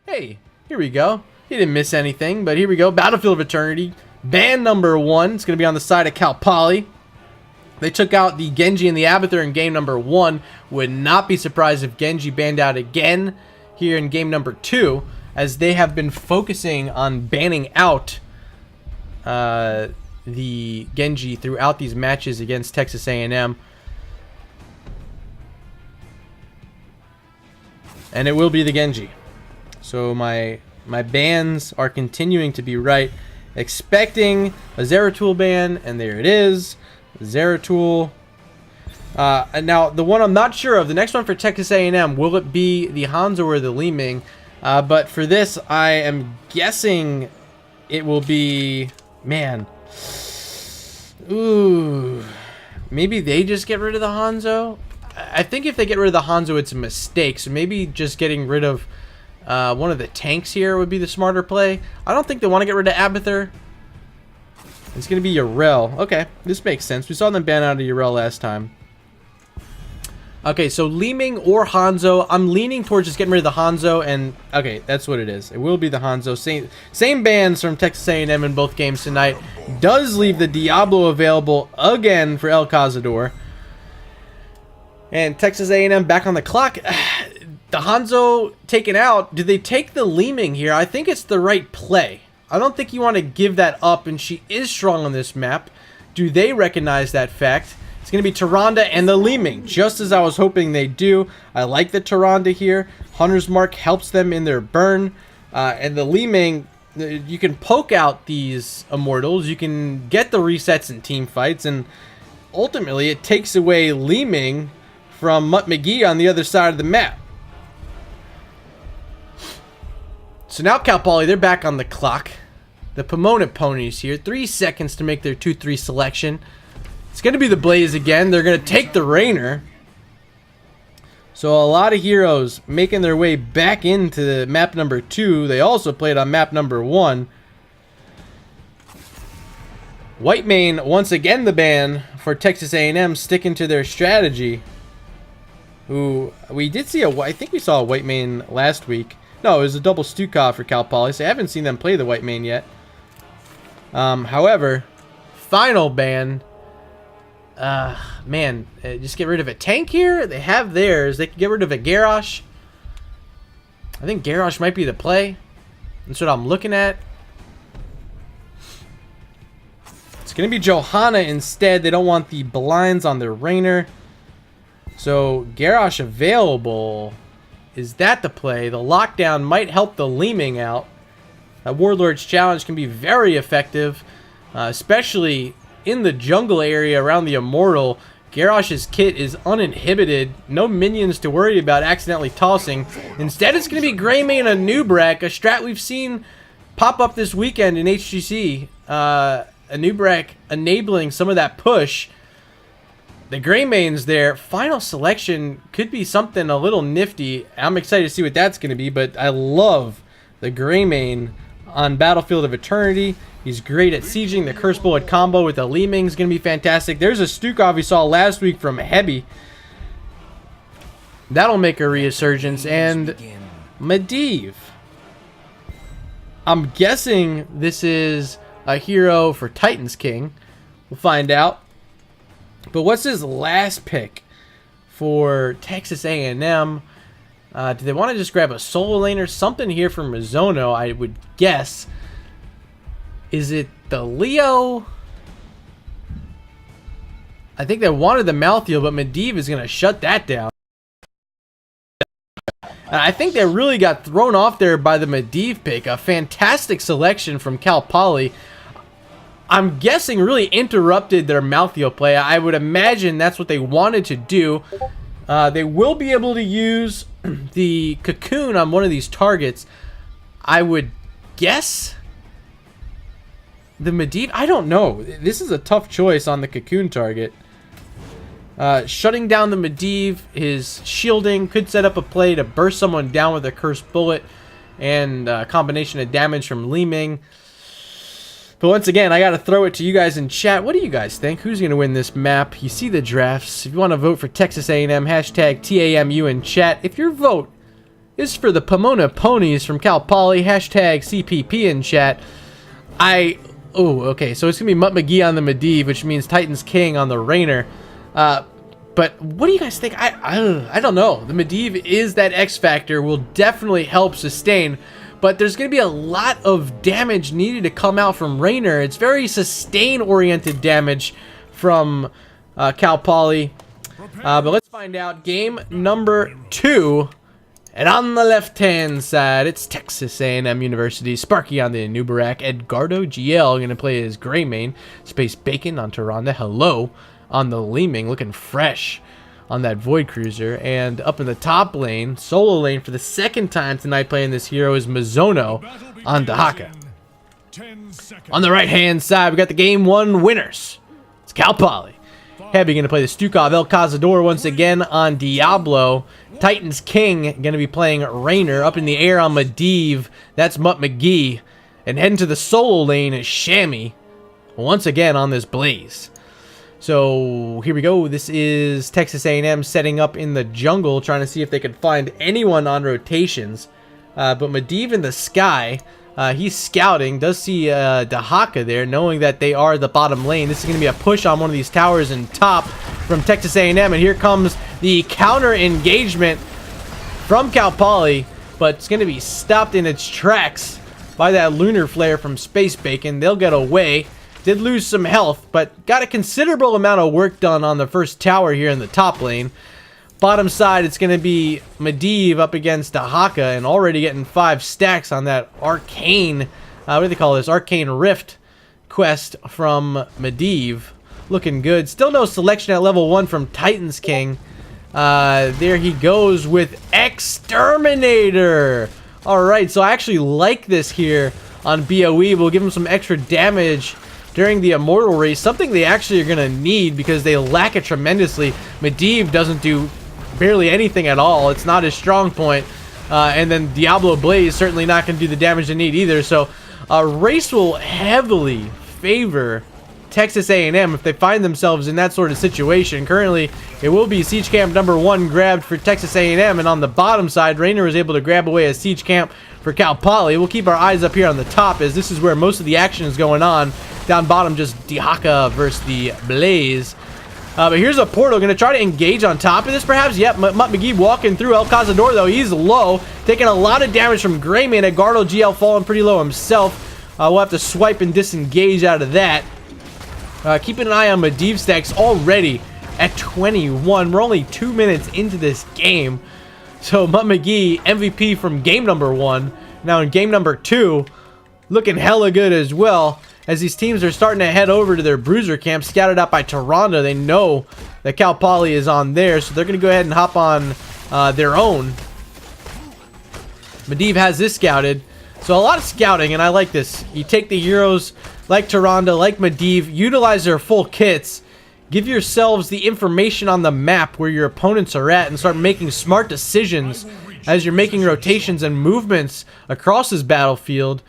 Hey, here we go. He didn't miss anything, but here we go. Battlefield of Eternity. Ban number 1. It's going to be on the side of Cal Poly. They took out the Genji and the Abathur in game number 1. Would not be surprised if Genji banned out again here in game number 2, as they have been focusing on banning out the Genji throughout these matches against Texas A&M. And it will be the Genji. So my bans are continuing to be right. Expecting a Zeratul ban, and there it is. Zeratul. And now the one I'm not sure of, the next one for Texas A&M, will it be the Hanzo or the Leeming? But for this, I am guessing it will be, man. Ooh, maybe they just get rid of the Hanzo. I think if they get rid of the Hanzo, it's a mistake. So maybe just getting rid of one of the tanks here would be the smarter play. I don't think they want to get rid of Abathur. It's going to be Urel. Okay, this makes sense. We saw them ban out of Urel last time. Okay, so Leeming or Hanzo. I'm leaning towards just getting rid of the Hanzo, and okay, that's what it is. It will be the Hanzo. Same bans from Texas A&M in both games tonight. Does leave the Diablo available again for El Cazador. And Texas A&M back on the clock. The Hanzo taken out. Do they take the Leeming here? I think it's the right play. I don't think you want to give that up, and she is strong on this map. Do they recognize that fact? It's going to be Tyrande and the Leeming, just as I was hoping they do. I like the Tyrande here. Hunter's Mark helps them in their burn. And the Leeming, you can poke out these Immortals. You can get the resets in team fights. And ultimately, it takes away Leeming from Mutt McGee on the other side of the map. So now Cal Poly, they're back on the clock. The Pomona Ponies here. 3 seconds to make their 2-3 selection. It's going to be the Blaze again. They're going to take the Rainer. So a lot of heroes making their way back into map number 2. They also played on map number 1. Whitemane, once again the ban for Texas A&M, sticking to their strategy. Who we did see I think we saw a Whitemane last week. No, it was a double Stukov for Cal Poly, so I haven't seen them play the Whitemane yet. However, final ban. Man, just get rid of a tank here. They have theirs. They can get rid of a Garrosh. I think Garrosh might be the play. That's what I'm looking at. It's going to be Johanna instead. They don't want the blinds on their Rainer. So, Garrosh available. Is that the play? The lockdown might help the Leeming out. That Warlord's Challenge can be very effective, especially in the jungle area around the Immortal. Garrosh's kit is uninhibited. No minions to worry about accidentally tossing. Instead, it's going to be Greymane and Nubrak, a strat we've seen pop up this weekend in HGC. A Nubrak enabling some of that push. The Greymane's there. Final selection could be something a little nifty. I'm excited to see what that's going to be, but I love the Greymane on Battlefield of Eternity. He's great at sieging. The Curse Bullet combo with the Leeming is going to be fantastic. There's a Stukov we saw last week from Hebi. That'll make a resurgence. And Medivh. I'm guessing this is a hero for Titans King. We'll find out. But what's his last pick for Texas A&M? Do they want to just grab a solo laner? Something here from Mizono, I would guess. Is it the Leo? I think they wanted the Malthael, but Medivh is going to shut that down. I think they really got thrown off there by the Medivh pick. A fantastic selection from Cal Poly. I'm guessing really interrupted their mouthfeel play. I would imagine that's what they wanted to do. They will be able to use the cocoon on one of these targets. I would guess the Medivh. I don't know. This is a tough choice on the cocoon target. Shutting down the Medivh, his shielding could set up a play to burst someone down with a cursed bullet and a combination of damage from Li-Ming. But once again, I got to throw it to you guys in chat. What do you guys think? Who's going to win this map? You see the drafts. If you want to vote for Texas A&M, hashtag TAMU in chat. If your vote is for the Pomona Ponies from Cal Poly, hashtag CPP in chat. Oh, okay, so it's going to be Mutt McGee on the Medivh, which means Titans King on the Rainer. But what do you guys think? I don't know. The Medivh is that X factor, will definitely help sustain. But there's going to be a lot of damage needed to come out from Rainer. It's very sustain-oriented damage from Cal Poly. But let's find out. Game number 2. And on the left-hand side, it's Texas A&M University. Sparky on the Nubarak. Edgardo GL going to play his Greymane. Space Bacon on Taronda. Hello on the Li-Ming. Looking fresh on that Void Cruiser. And up in the top lane, solo lane for the second time tonight playing this hero is Mizono on Dahaka. On the right-hand side, we got the Game 1 winners. It's Cal Poly. Heavy going to play the Stukov El Cazador once again on Diablo. Titans King going to be playing Rainer. Up in the air on Medivh, that's Mutt McGee. And heading to the solo lane is Shammy once again on this Blaze. So here we go. This is Texas A&M setting up in the jungle, trying to see if they could find anyone on rotations. But Medivh in the sky, he's scouting, does see Dahaka there, knowing that they are the bottom lane. This is going to be a push on one of these towers in top from Texas A&M, and here comes the counter engagement from Cal Poly, but it's going to be stopped in its tracks by that lunar flare from Space Bacon. They'll get away. Did lose some health, but got a considerable amount of work done on the first tower here in the top lane. Bottom side, it's going to be Medivh up against Dahaka, and already getting 5 stacks on that Arcane, what do they call this? Arcane Rift quest from Medivh. Looking good. Still no selection at level 1 from Titans King. There he goes with Exterminator. Alright, so I actually like this here on BOE. We'll give him some extra damage during the Immortal race, something they actually are going to need because they lack it tremendously. Medivh doesn't do barely anything at all. It's not his strong point. And then Diablo Blaze certainly not going to do the damage they need either. So race will heavily favor Texas A&M if they find themselves in that sort of situation. Currently, it will be Siege Camp number 1 grabbed for Texas A&M, and on the bottom side, Rainer was able to grab away a Siege Camp for Cal Poly. We'll keep our eyes up here on the top, as this is where most of the action is going on. Down bottom, just Dahaka versus the Blaze. But here's a portal, going to try to engage on top of this, perhaps. Yep, Mutt McGee walking through. El Cazador, though, he's low, taking a lot of damage from Greymane. Edgardo GL falling pretty low himself. We'll have to swipe and disengage out of that. Keeping an eye on Medivh stacks already at 21. We're only 2 minutes into this game. So Mutt McGee, MVP from game number 1. Now in game number 2, looking hella good as well. As these teams are starting to head over to their bruiser camp, scouted out by Taronda. They know that Cal Poly is on there, so they're going to go ahead and hop on their own. Medivh has this scouted. So a lot of scouting, and I like this. You take the heroes like Taronda, like Medivh, utilize their full kits, give yourselves the information on the map where your opponents are at, and start making smart decisions as you're making rotations and movements across this battlefield.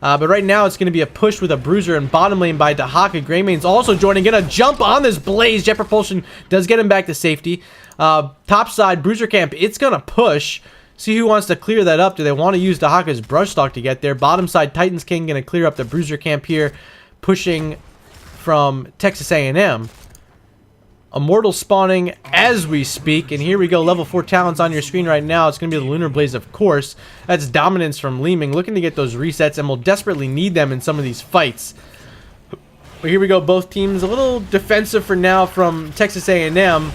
But right now, it's going to be a push with a bruiser in bottom lane by Dahaka. Greymane's also joining. Going to jump on this Blaze. Jet Propulsion does get him back to safety. Top side, bruiser camp, it's going to push. See who wants to clear that up. Do they want to use Dahaka's Brushstock to get there? Bottom side, Titans King going to clear up the bruiser camp here, pushing from Texas A&M. Immortal spawning as we speak, and here we go. Level 4 talents on your screen right now. It's going to be the Lunar Blaze, of course. That's dominance from Li-Ming, looking to get those resets, and will desperately need them in some of these fights. But here we go. Both teams a little defensive for now from Texas A&M,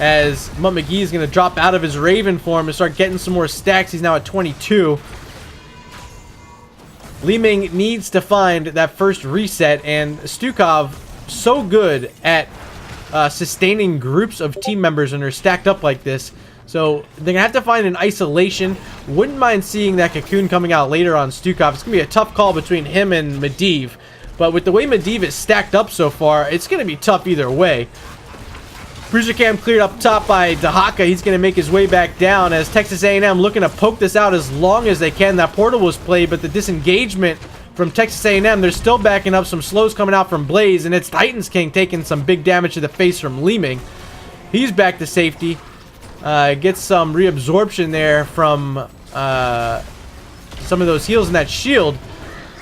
as Mutt McGee is going to drop out of his Raven form and start getting some more stacks. He's now at 22. Li-Ming needs to find that first reset, and Stukov so good at sustaining groups of team members when they're stacked up like this. So they're gonna have to find an isolation. Wouldn't mind seeing that cocoon coming out later on Stukov. It's gonna be a tough call between him and Medivh, but with the way Medivh is stacked up so far, it's gonna be tough either way. Bruiser Cam cleared up top by Dahaka. He's going to make his way back down as Texas A&M looking to poke this out as long as they can. That portal was played, but the disengagement from Texas A&M, they're still backing up. Some slows coming out from Blaze, and it's Titans King taking some big damage to the face from Li-Ming. He's back to safety. Gets some reabsorption there from some of those heals in that shield.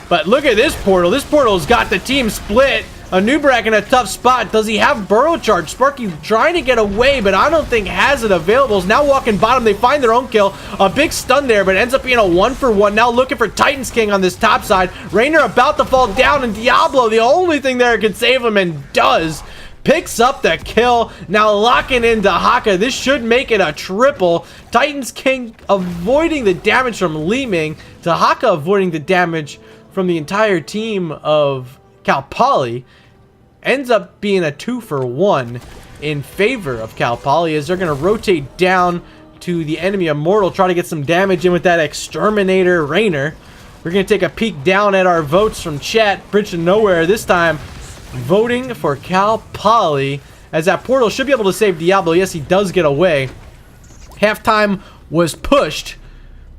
But look at this portal. This portal's got the team split. Anubrak in a tough spot. Does he have Burrow Charge? Sparky trying to get away, but I don't think has it available. Is now walking bottom. They find their own kill. A big stun there, but it ends up being a 1-for-1. Now looking for Titans King on this top side. Raynor about to fall down, and Diablo, the only thing there can save him, and does. Picks up the kill. Now locking in Dahaka. This should make it a triple. Titans King avoiding the damage from Li-Ming. Dahaka avoiding the damage from the entire team of Cal Poly. Ends up being a 2-for-1 in favor of Cal Poly as they're going to rotate down to the enemy Immortal, try to get some damage in with that Exterminator Raynor. We're going to take a peek down at our votes from chat. Bridge to Nowhere this time voting for Cal Poly as that portal should be able to save Diablo. Yes, he does get away. Halftime was pushed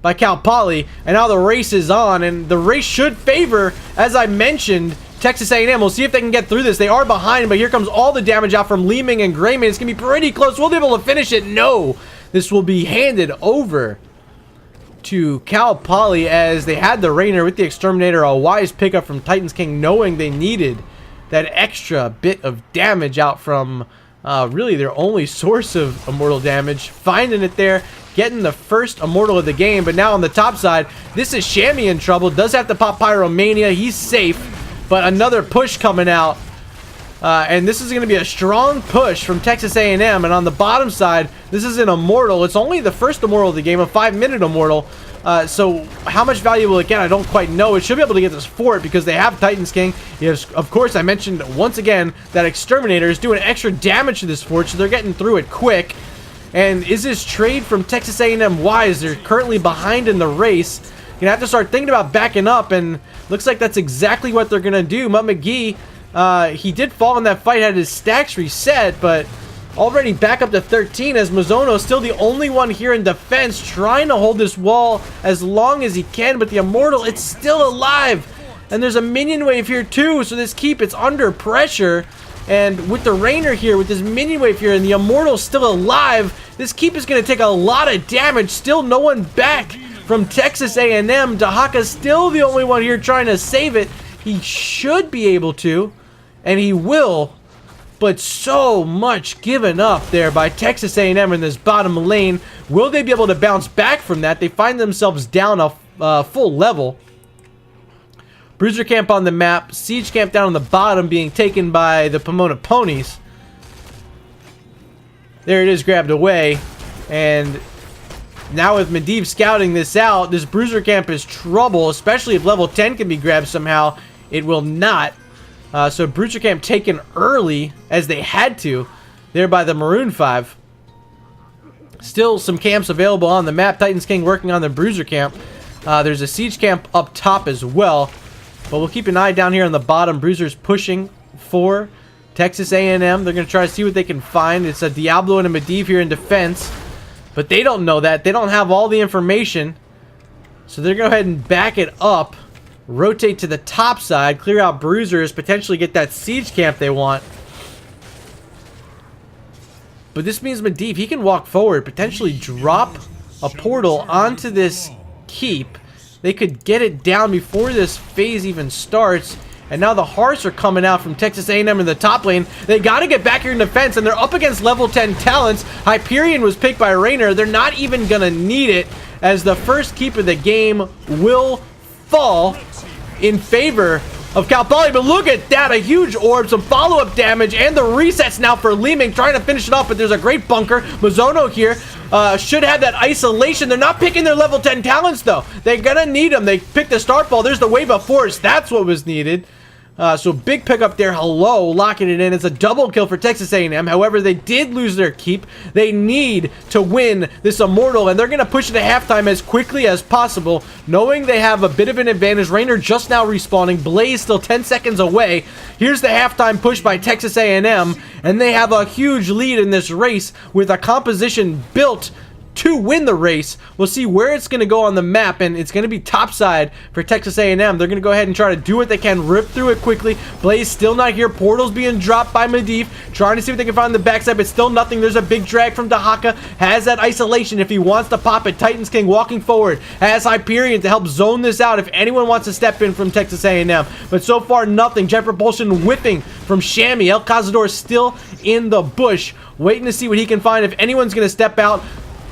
by Cal Poly, and now the race is on, and the race should favor, as I mentioned, Texas A&M. We'll see if they can get through this. They are behind, but here comes all the damage out from Li-Ming and Grayman. It's going to be pretty close. Will they be able to finish it? No. This will be handed over to Cal Poly as they had the Raynor with the Exterminator. A wise pickup from Titans King, knowing they needed that extra bit of damage out from really their only source of Immortal damage. Finding it there, getting the first Immortal of the game. But now on the top side, this is Shammy in trouble. Does have to pop Pyromania. He's safe. But another push coming out, and this is going to be a strong push from Texas A&M. And on the bottom side, this is an Immortal. It's only the first Immortal of the game, a 5-minute Immortal. So how much value will it get? I don't quite know. It should be able to get this for it because they have Titans King. Yes, of course, I mentioned once again that Exterminator is doing extra damage to this fort, so they're getting through it quick. And is this trade from Texas A&M wise? They're currently behind in the race. You're gonna have to start thinking about backing up, and looks like that's exactly what they're gonna do. Mutt McGee, he did fall in that fight, had his stacks reset, but already back up to 13 as Mizono is still the only one here in defense, trying to hold this wall as long as he can. But the Immortal, it's still alive, and there's a minion wave here too, so this keep, it's under pressure. And with the Raynor here, with this minion wave here, and the Immortal's still alive, this keep is going to take a lot of damage. Still no one back from Texas A&M. Dahaka's still the only one here trying to save it. He should be able to, and he will, but so much given up there by Texas A&M in this bottom lane. Will they be able to bounce back from that? They find themselves down a full level. Bruiser Camp on the map, Siege Camp down on the bottom being taken by the Pomona Ponies. There it is, grabbed away, and now with Medivh scouting this out, this Bruiser Camp is trouble, especially if level 10 can be grabbed somehow. It will not. So Bruiser Camp taken early, as they had to, there by the Maroon 5. Still some camps available on the map. Titans King working on the Bruiser Camp. There's a Siege Camp up top as well. But we'll keep an eye down here on the bottom. Bruiser's pushing for Texas A&M. They're going to try to see what they can find. It's a Diablo and a Medivh here in defense. But they don't know that. They don't have all the information. So they're going to go ahead and back it up. Rotate to the top side. Clear out Bruisers. Potentially get that Siege Camp they want. But this means Medivh, he can walk forward. Potentially drop a portal onto this keep. They could get it down before this phase even starts. And now the Hearts are coming out from Texas A&M in the top lane. They got to get back here in defense, and they're up against level 10 talents. Hyperion was picked by Raynor. They're not even going to need it, as the first keep of the game will fall in favor of Cal Poly, but look at that, a huge orb, some follow-up damage, and the resets now for Leeming, trying to finish it off, but there's a great bunker. Mizuno here should have that isolation. They're not picking their level 10 talents, though. They're gonna need them. They picked the Start Ball. There's the Wave of Force. That's what was needed. So big pickup there. Hello, locking it in. It's a double kill for Texas A&M. However, they did lose their keep. They need to win this Immortal, and they're going to push it to halftime as quickly as possible, knowing they have a bit of an advantage. Rainer just now respawning. Blaze still 10 seconds away. Here's the halftime push by Texas A&M, and they have a huge lead in this race with a composition built to win the race. We'll see where it's going to go on the map, and it's going to be topside for Texas A&M. They're going to go ahead and try to do what they can, rip through it quickly. Blaze still not here. Portal's being dropped by Medivh, trying to see what they can find on the backside, but still nothing. There's a big drag from Dahaka. Has that isolation if he wants to pop it. Titans King walking forward. Has Hyperion to help zone this out if anyone wants to step in from Texas A&M. But so far, nothing. Jet Propulsion whipping from Shammy. El Cazador still in the bush, waiting to see what he can find if anyone's going to step out.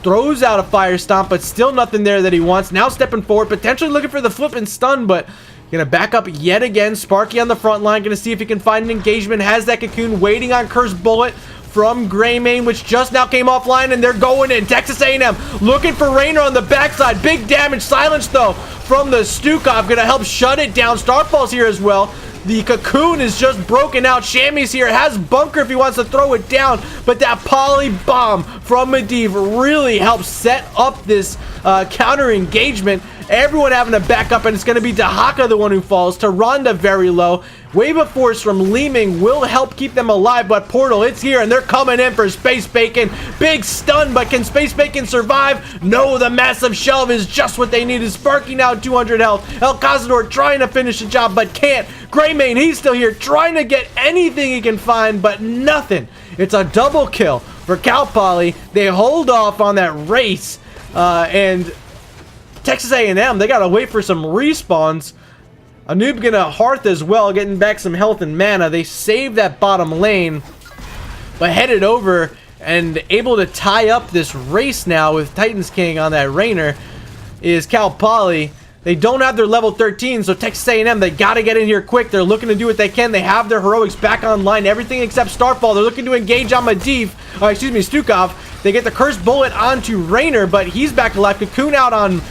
Throws out a Fire Stomp, but still nothing there that he wants. Now stepping forward, potentially looking for the flip and stun, but gonna back up yet again. Sparky on the front line, gonna see if he can find an engagement. Has that Cocoon, waiting on Cursed Bullet from Greymane, which just now came offline, and they're going in. Texas A&M looking for Rainer on the backside. Big damage, silence though from the Stukov, gonna help shut it down. Starfall's here as well. The Cocoon is just broken out. Shammy's here, has bunker if he wants to throw it down, but that Poly Bomb from Medivh really helps set up this counter engagement. Everyone having to back up, and it's going to be Dahaka the one who falls. Tyrande very low. Wave of Force from Leeming will help keep them alive, but Portal, it's here, and they're coming in for Space Bacon. Big stun, but can Space Bacon survive? No, the massive shelve is just what they needed. Sparky now 200 health. El Cazador trying to finish the job, but can't. Greymane, he's still here, trying to get anything he can find, but nothing. It's a double kill for Cal Poly. They hold off on that race, and Texas A&M, they gotta wait for some respawns. Anub gonna Hearth as well, getting back some health and mana. They save that bottom lane, but headed over and able to tie up this race now with Titans King on that Rainer is Cal Poly. They don't have their level 13, so Texas A&M, they gotta get in here quick. They're looking to do what they can. They have their heroics back online, everything except Starfall. They're looking to engage on Medivh, Stukov. They get the Cursed Bullet onto Rainer, but he's back alive. Cocoon out on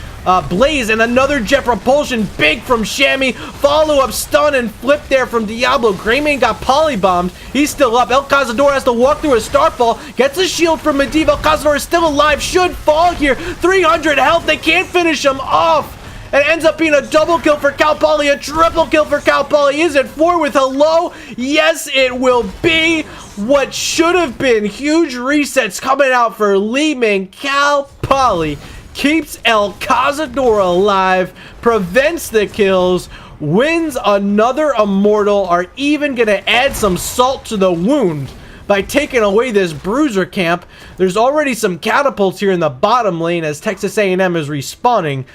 Blaze, and another Jet Propulsion, big from Shammy. Follow-up stun and flip there from Diablo. Greymane got polybombed. He's still up. El Cazador has to walk through a Starfall. Gets a shield from Medivh. El Cazador is still alive. Should fall here. 300 health. They can't finish him off. And it ends up being a double kill for Cal Poly, a triple kill for Cal Poly. Is it 4 with hello? Yes, it will be. What should have been huge resets coming out for Leeming. Cal Poly keeps El Cazador alive, prevents the kills, wins another Immortal, are even going to add some salt to the wound by taking away this Bruiser camp. There's already some catapults here in the bottom lane as Texas A&M is respawning,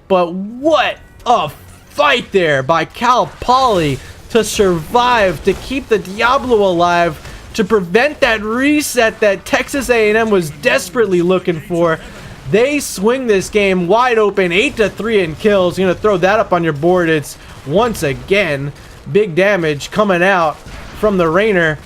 but what a fight there by Cal Poly to survive, to keep the Diablo alive, to prevent that reset that Texas A&M was desperately looking for. They swing this game wide open, 8-3 in kills. You're going to throw that up on your board. It's, once again, big damage coming out from the Rainer.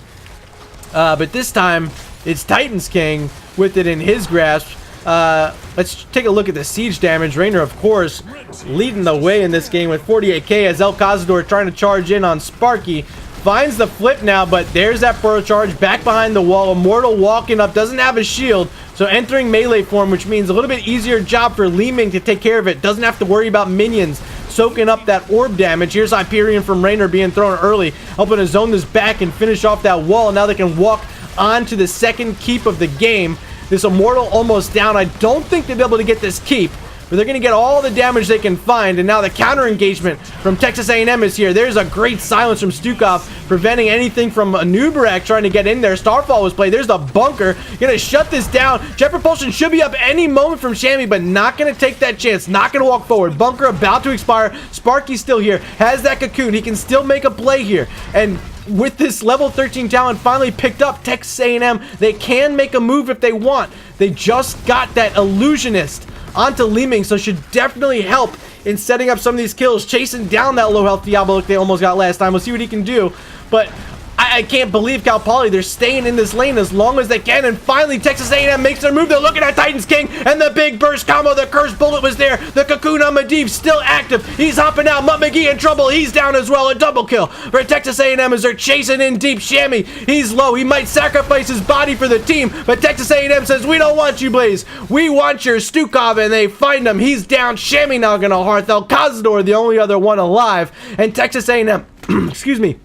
But this time, it's Titans King with it in his grasp. Let's take a look at the siege damage. Rainer, of course, leading the way in this game with 48k as El Cazador trying to charge in on Sparky. Finds the flip now, but there's that Burrow charge back behind the wall. Immortal walking up, doesn't have a shield, so entering melee form, which means a little bit easier job for Leeming to take care of it. Doesn't have to worry about minions soaking up that orb damage. Here's Hyperion from Rainer being thrown early, helping to zone this back and finish off that wall. Now they can walk on to the second keep of the game. This Immortal almost down. I don't think they'll be able to get this keep, but they're going to get all the damage they can find. And now the counter engagement from Texas A&M is here. There's a great silence from Stukov, preventing anything from Anubarak trying to get in there. Starfall was played. There's the bunker. Going to shut this down. Jet Propulsion should be up any moment from Shammy, but not going to take that chance. Not going to walk forward. Bunker about to expire. Sparky's still here. Has that Cocoon. He can still make a play here. And with this level 13 talent finally picked up, Texas A&M, they can make a move if they want. They just got that Illusionist onto Leeming, so should definitely help in setting up some of these kills, chasing down that low health Diablo like they almost got last time. We'll see what he can do, but I can't believe Cal Poly, they're staying in this lane as long as they can, and finally Texas A&M makes their move. They're looking at Titans King, and the big burst combo, the cursed bullet was there, the cocoon on Medivh still active, he's hopping out, Mutt McGee in trouble, he's down as well, a double kill for Texas A&M as they're chasing in deep. Shammy, he's low, he might sacrifice his body for the team, but Texas A&M says, we don't want you, Blaze, we want your Stukov, and they find him, he's down, Shammy now gonna hearth, El Cazador, the only other one alive, and Texas A&M, excuse me,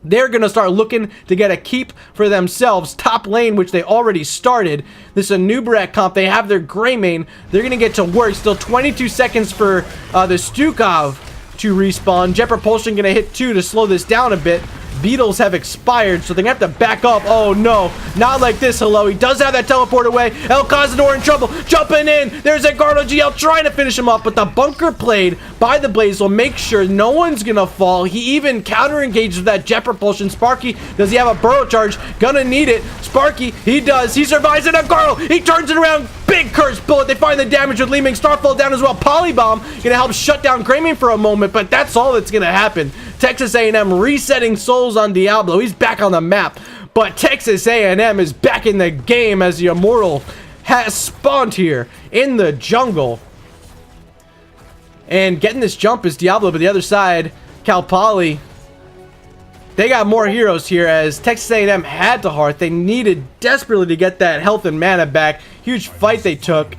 they're going to start looking to get a keep for themselves. Top lane, which they already started. This is a Nubarak comp. They have their gray main. They're going to get to work. Still 22 seconds for the Stukov to respawn. Jet Propulsion going to hit 2 to slow this down a bit. Beetles have expired, so they're going to have to back up. Oh, no. Not like this, hello. He does have that teleport away. El Cazador in trouble. Jumping in. There's Edgardo GL trying to finish him off, but the bunker played by the Blaze will make sure no one's going to fall. He even counter-engages with that Jet Propulsion. Sparky, does he have a burrow charge? Gonna need it. Sparky, he does. He survives it. Edgardo, he turns it around. Big curse bullet. They find the damage with Leeming. Starfall down as well. Polybomb gonna help shut down Greymane for a moment, but that's all that's gonna happen. Texas A&M resetting souls on Diablo. He's back on the map, but Texas A&M is back in the game as the Immortal has spawned here in the jungle. And getting this jump is Diablo, but the other side, Cal Poly, they got more heroes here as Texas A&M had to hearth. They needed desperately to get that health and mana back. Huge fight they took.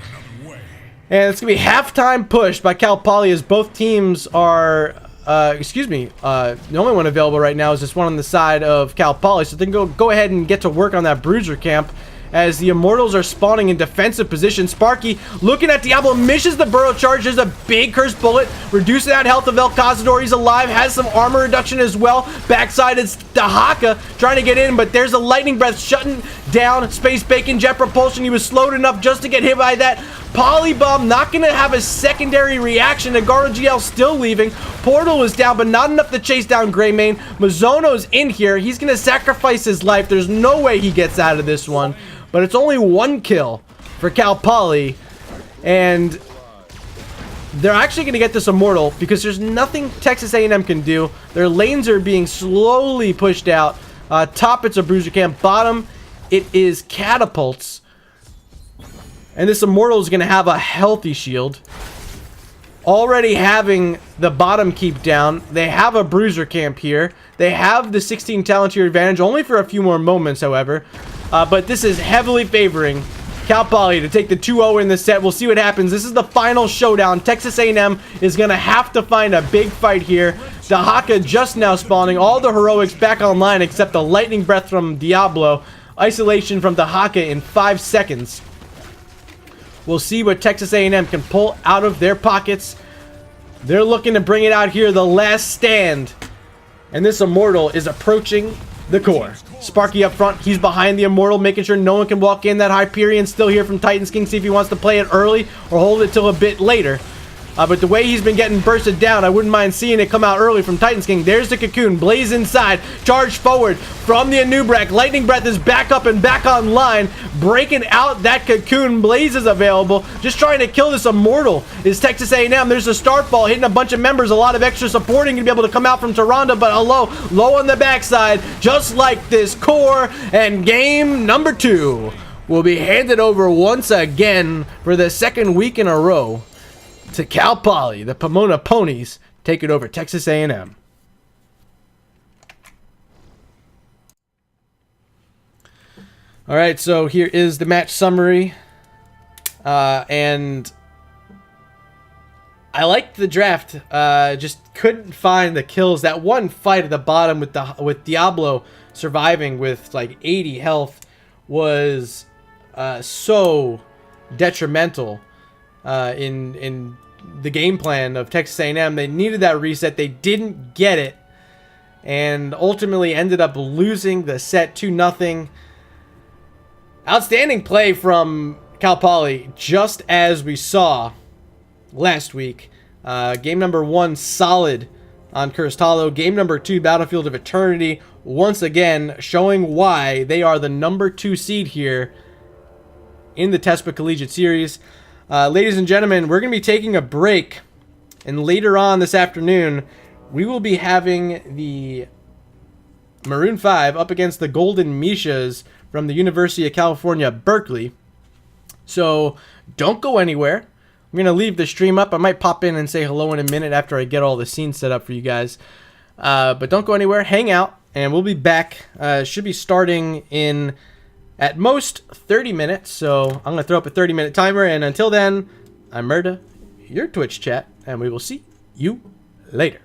And it's going to be halftime push by Cal Poly as both teams are, the only one available right now is this one on the side of Cal Poly. So they can go ahead and get to work on that Bruiser camp as the Immortals are spawning in defensive position. Sparky looking at Diablo, misses the burrow charge. There's a big cursed bullet, reducing that health of El Cazador. He's alive, has some armor reduction as well. Backside is Dahaka trying to get in, but there's a lightning breath shutting down Space Bacon. Jet Propulsion, he was slowed enough just to get hit by that. Polybomb not going to have a secondary reaction. Edgardo GL still leaving. Portal is down, but not enough to chase down Greymane. Mizono's in here. He's going to sacrifice his life. There's no way he gets out of this one. But it's only one kill for Cal Poly. And they're actually going to get this Immortal because there's nothing Texas A&M can do. Their lanes are being slowly pushed out. Top, it's a Bruiser camp. Bottom, it is Catapults. And this Immortal is going to have a healthy shield. Already having the bottom keep down. They have a Bruiser camp here. They have the 16 talent tier advantage, only for a few more moments, however. But this is heavily favoring Cal Poly to take the 2-0 in the set. We'll see what happens. This is the final showdown. Texas A&M is going to have to find a big fight here. Dahaka just now spawning. All the heroics back online except the lightning breath from Diablo. Isolation from Dahaka in 5 seconds. We'll see what Texas A&M can pull out of their pockets. They're looking to bring it out here. The last stand. And this Immortal is approaching the core. Sparky up front. He's behind the Immortal, making sure no one can walk in. That Hyperion still here from Titans King. See if he wants to play it early or hold it till a bit later. But the way he's been getting bursted down, I wouldn't mind seeing it come out early from Titans King. There's the Cocoon. Blaze inside. Charge forward from the Anubrak. Lightning Breath is back up and back online. Breaking out that Cocoon. Blaze is available. Just trying to kill this Immortal is Texas A&M. There's a Starfall hitting a bunch of members. A lot of extra supporting to be able to come out from Taronda. But hello, low on the backside. Just like this core. And game number 2 will be handed over once again for the second week in a row to Cal Poly. The Pomona Ponies take it over Texas A&M. All right, so here is the match summary. And I liked the draft. Just couldn't find the kills. That one fight at the bottom with Diablo surviving with like 80 health was so detrimental in the game plan of Texas A&M. They needed that reset. They didn't get it, and ultimately ended up losing the set 2-0. Outstanding play from Cal Poly, just as we saw last week. Game number 1, solid on Cursed Hollow. Game number 2, Battlefield of Eternity, once again showing why they are the number 2 seed here in the Tespa Collegiate Series. Ladies and gentlemen, we're going to be taking a break And later on this afternoon, we will be having the Maroon 5 up against the Golden Mishas from the University of California, Berkeley. So don't go anywhere. I'm going to leave the stream up. I might pop in and say hello in a minute after I get all the scenes set up for you guys. But don't go anywhere. Hang out, and we'll be back. Should be starting in, at most, 30 minutes. So I'm going to throw up a 30-minute timer. And until then, I'm Murda, your Twitch chat, and we will see you later.